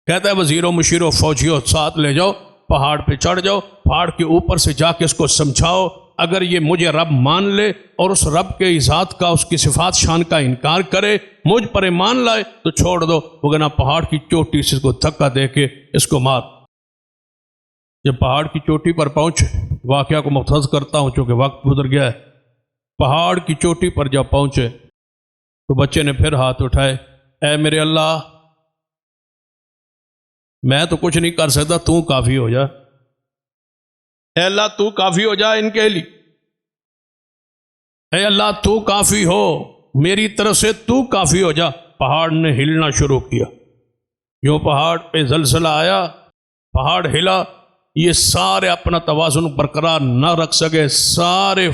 کہتا ہے وزیروں مشیروں فوجیوں ساتھ لے جاؤ، پہاڑ پہ چڑھ جاؤ، پہاڑ کے اوپر سے جا کے اس کو سمجھاؤ، اگر یہ مجھے رب مان لے اور اس رب کے ذات کا، اس کی صفات شان کا انکار کرے، مجھ پر ایمان لائے تو چھوڑ دو، وگرنہ پہاڑ کی چوٹی سے اس کو دھکا دے کے اس کو مار۔ جب پہاڑ کی چوٹی پر پہنچے، واقعہ کو مختصر کرتا ہوں چونکہ وقت گزر گیا ہے، پہاڑ کی چوٹی پر جب پہنچے تو بچے نے پھر ہاتھ اٹھائے، اے میرے اللہ میں تو کچھ نہیں کر سکتا، تو کافی ہو جا، اے اللہ تو کافی ہو جا ان کے لیے، اے اللہ تو کافی ہو، میری طرف سے تو کافی ہو جا۔ پہاڑ نے ہلنا شروع کیا، جو پہاڑ پہ زلزلہ آیا، پہاڑ ہلا، یہ سارے اپنا توازن برقرار نہ رکھ سکے، سارے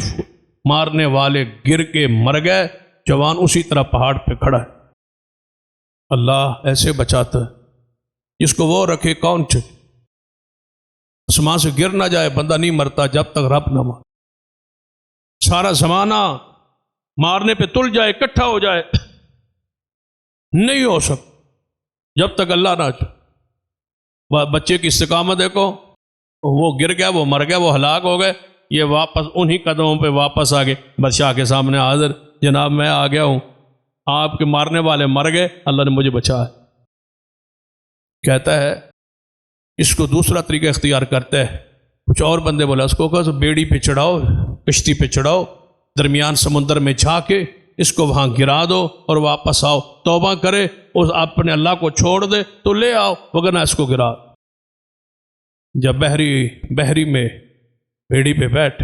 مارنے والے گر کے مر گئے، جوان اسی طرح پہاڑ پہ کھڑا ہے۔ اللہ ایسے بچاتا ہے، جس کو وہ رکھے کون چھے، آسمان سے گر نہ جائے، بندہ نہیں مرتا جب تک رب نہ مار۔ سارا زمانہ مارنے پہ تل جائے، اکٹھا ہو جائے، نہیں ہو سکتا جب تک اللہ نہ چاہے۔ بچے کی استقامت دیکھو، وہ گر گیا، وہ مر گیا، وہ ہلاک ہو گئے، یہ واپس انہی قدموں پہ واپس آ گئے، بادشاہ کے سامنے حاضر، جناب میں آ گیا ہوں، آپ کے مارنے والے مر گئے، اللہ نے مجھے بچایا۔ کہتا ہے اس کو دوسرا طریقہ اختیار کرتا ہے، کچھ اور بندے بولا اس کو کہ بیڑی پہ چڑھاؤ، کشتی پہ چڑھاؤ، درمیان سمندر میں جا کے اس کو وہاں گرا دو اور واپس آؤ، توبہ کرے اور اپنے اللہ کو چھوڑ دے تو لے آؤ، وگرنہ اس کو گرا۔ جب بحری میں بیڑی پہ بیٹھ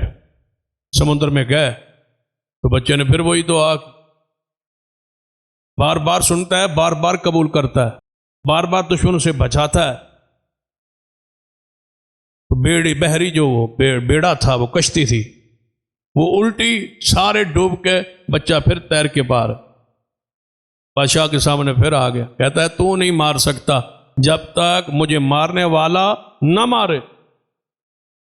سمندر میں گئے تو بچے نے پھر وہی دعا، بار بار سنتا ہے، بار بار قبول کرتا ہے، بار بار دشمنوں سے بچاتا ہے۔ بحری جو بیڑا تھا، وہ کشتی تھی، وہ الٹی، سارے ڈوب کے، بچہ پھر تیر کے باہر۔ بادشاہ کے سامنے پھر آ گیا، کہتا ہے تو نہیں مار سکتا جب تک مجھے مارنے والا نہ مارے۔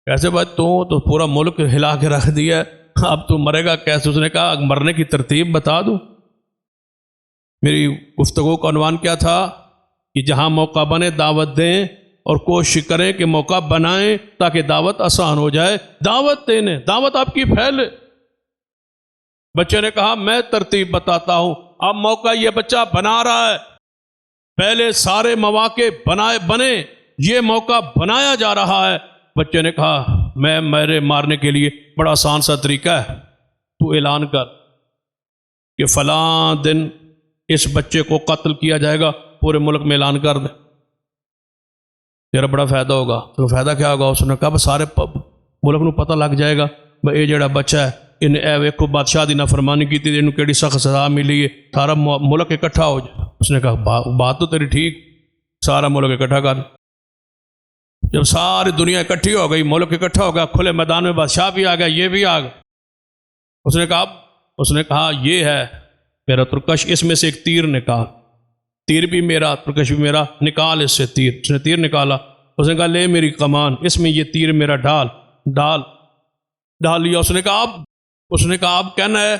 کیسے بھائی تو پورا ملک ہلا کے رکھ دیا، اب تو مرے گا کیسے؟ اس نے کہا مرنے کی ترتیب بتا دوں۔ میری گفتگو کا عنوان کیا تھا کہ جہاں موقع بنے دعوت دیں اور کوشش کریں کہ موقع بنائیں تاکہ دعوت آسان ہو جائے، دعوت دینے، دعوت آپ کی پھیلے۔ بچے نے کہا میں ترتیب بتاتا ہوں، اب موقع یہ بچہ بنا رہا ہے، پہلے سارے مواقع بنے، یہ موقع بنایا جا رہا ہے۔ بچے نے کہا میرے مارنے کے لیے بڑا آسان سا طریقہ ہے، تو اعلان کر کہ فلاں دن اس بچے کو قتل کیا جائے گا، پورے ملک میں اعلان کر دے، تیرا بڑا فائدہ ہوگا۔ تو فائدہ کیا ہوگا؟ اس نے کہا سارے ملک نو پتہ لگ جائے گا بھائی یہ جڑا بچہ ہے ان ایک بادشاہ دی نافرمانی کی تھی، انہوں کیڑی سخت سزا ملی ہے، سارا ملک اکٹھا ہو جائے۔ اس نے کہا بات تو تیری ٹھیک، سارا ملک اکٹھا کر۔ جب ساری دنیا اکٹھی ہو گئی، ملک اکٹھا ہو گیا، کھلے میدان میں بادشاہ بھی آ گیا، یہ بھی آ گیا۔ اس نے کہا یہ ہے میرا ترکش، اس میں سے ایک تیر نکال، تیر بھی میرا، ترکش بھی میرا، نکال اس سے تیر۔ اس نے تیر نکالا، اس نے کہا لے میری کمان، اس میں یہ تیر میرا ڈال لیا۔ اس نے کہا اب کہنا ہے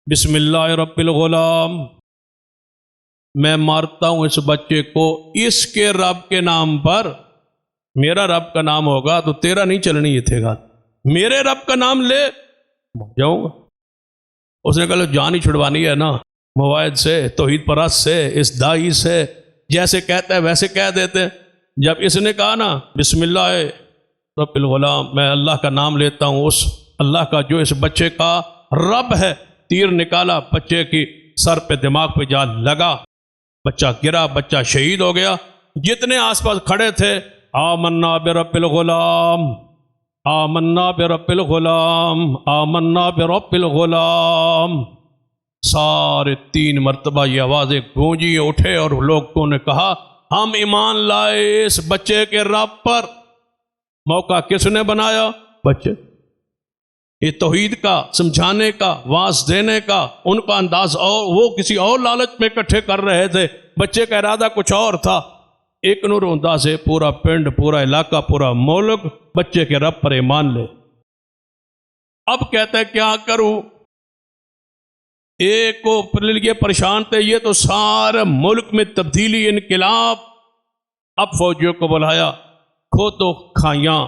بسم اللہ رب الغلام، میں مارتا ہوں اس بچے کو اس کے رب کے نام پر، میرا رب کا نام ہوگا تو تیرا نہیں چلنی یہ تھے گا، میرے رب کا نام لے جاؤں گا۔ اس نے کہا جان ہی چھڑوانی ہے نا، مواعد سے، توحید پرست سے، اس دائی سے، جیسے کہتا ہے ویسے کہہ دیتے۔ جب اس نے کہا نا بسم اللہ رب الغلام، میں اللہ کا نام لیتا ہوں، اس اللہ کا جو اس بچے کا رب ہے، تیر نکالا، بچے کی سر پہ دماغ پہ جا لگا، بچہ گرا، بچہ شہید ہو گیا۔ جتنے آس پاس کھڑے تھے آمنا برب الغلام، آمنا برب الغلام، آمنا برب الغلام، سارے 3 مرتبہ یہ آوازیں گونجی، اٹھے اور لوگوں نے کہا ہم ایمان لائے اس بچے کے رب پر۔ موقع کس نے بنایا؟ بچے۔ یہ توحید کا سمجھانے کا، واعظ دینے کا ان کا انداز، اور وہ کسی اور لالچ میں اکٹھے کر رہے تھے، بچے کا ارادہ کچھ اور تھا۔ ایک نور ہوندا سے پورا پنڈ، پورا علاقہ، پورا ملک بچے کے رب پر ایمان لے۔ اب کہتے ہیں کیا کروں؟ ایک کو لیے پریشان تھے، یہ تو سارے ملک میں تبدیلی، انقلاب۔ اب فوجیوں کو بلایا، کھودو کھائیاں،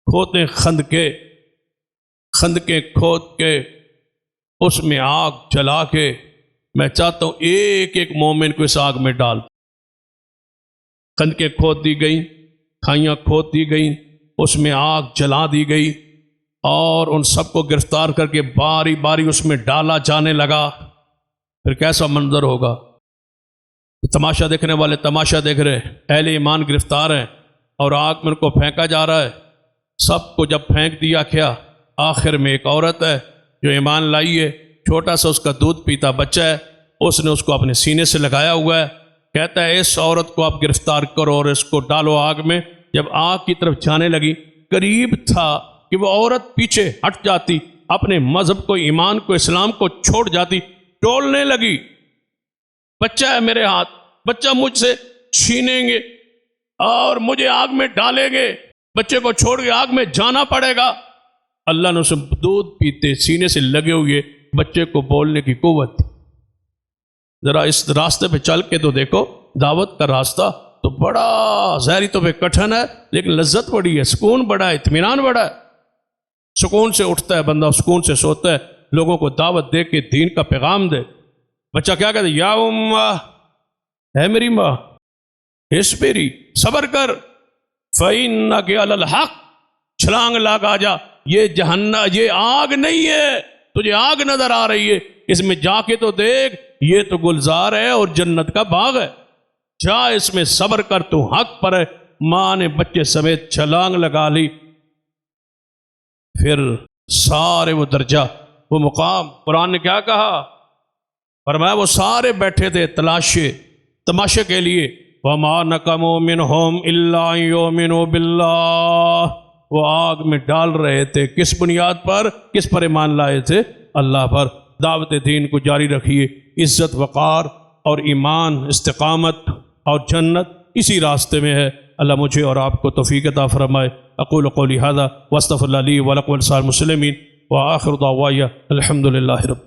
کھودیں خندقیں کھود کے اس میں آگ جلا کے، میں چاہتا ہوں ایک ایک مومن کو اس آگ میں ڈال۔ خندقیں کھود دی گئیں، کھائیاں کھود دی گئیں، اس میں آگ جلا دی گئی، اور ان سب کو گرفتار کر کے باری باری اس میں ڈالا جانے لگا۔ پھر کیسا منظر ہوگا؟ تماشا دیکھنے والے تماشا دیکھ رہے، اہل ایمان گرفتار ہیں اور آگ میں ان کو پھینکا جا رہا ہے۔ سب کو جب پھینک دیا کیا، آخر میں ایک عورت ہے جو ایمان لائی ہے، چھوٹا سا اس کا دودھ پیتا بچہ ہے، اس نے اس کو اپنے سینے سے لگایا ہوا ہے، کہتا ہے اس عورت کو آپ گرفتار کرو اور اس کو ڈالو آگ میں۔ جب آگ کی طرف جانے لگی، قریب تھا کہ وہ عورت پیچھے ہٹ جاتی، اپنے مذہب کو، ایمان کو، اسلام کو چھوڑ جاتی، ٹولنے لگی، بچہ ہے میرے ہاتھ، بچہ مجھ سے چھینیں گے اور مجھے آگ میں ڈالیں گے، بچے کو چھوڑ کے آگ میں جانا پڑے گا۔ اللہ نے اسے دودھ پیتے سینے سے لگے ہوئے بچے کو بولنے کی قوت دی۔ ذرا اس راستے پہ چل کے تو دیکھو، دعوت کا راستہ تو بڑا ظاہری تو پہ کٹھن ہے، لیکن لذت بڑی ہے، سکون بڑا ہے، اطمینان بڑا ہے۔ سکون سے اٹھتا ہے بندہ، سکون سے سوتا ہے، لوگوں کو دعوت دے کے دین کا پیغام دے۔ بچہ کیا کہتا ہے؟ یا اماں، ہے میری ماں، اصبری، صبر کر، فإنک علی الحق، چھلانگ لگا جا، یہ جہنم، یہ آگ نہیں ہے، تجھے آگ نظر آ رہی ہے، اس میں جا کے تو دیکھ، یہ تو گلزار ہے اور جنت کا باغ ہے، جا اس میں صبر کر، تو حق پر ہے۔ ماں نے بچے سمیت چھلانگ لگا لی۔ پھر سارے وہ درجہ، وہ مقام، قرآن نے کیا کہا؟ فرمایا وہ سارے بیٹھے تھے تماشے کے لیے، وَمَا نَقَمُوا مِنْهُمْ إِلَّا أَن يُؤْمِنُوا بِاللَّهِ، وہ آگ میں ڈال رہے تھے، کس بنیاد پر؟ کس پر ایمان لائے تھے؟ اللہ پر۔ دعوت دین کو جاری رکھیے، عزت وقار اور ایمان، استقامت اور جنت اسی راستے میں ہے۔ اللہ مجھے اور آپ کو توفیق عطا فرمائے۔ اقول قولی ھذا واستغفر اللہ لی ولکم ولسائر المسلمین، وآخر دعوایا الحمد للہ رب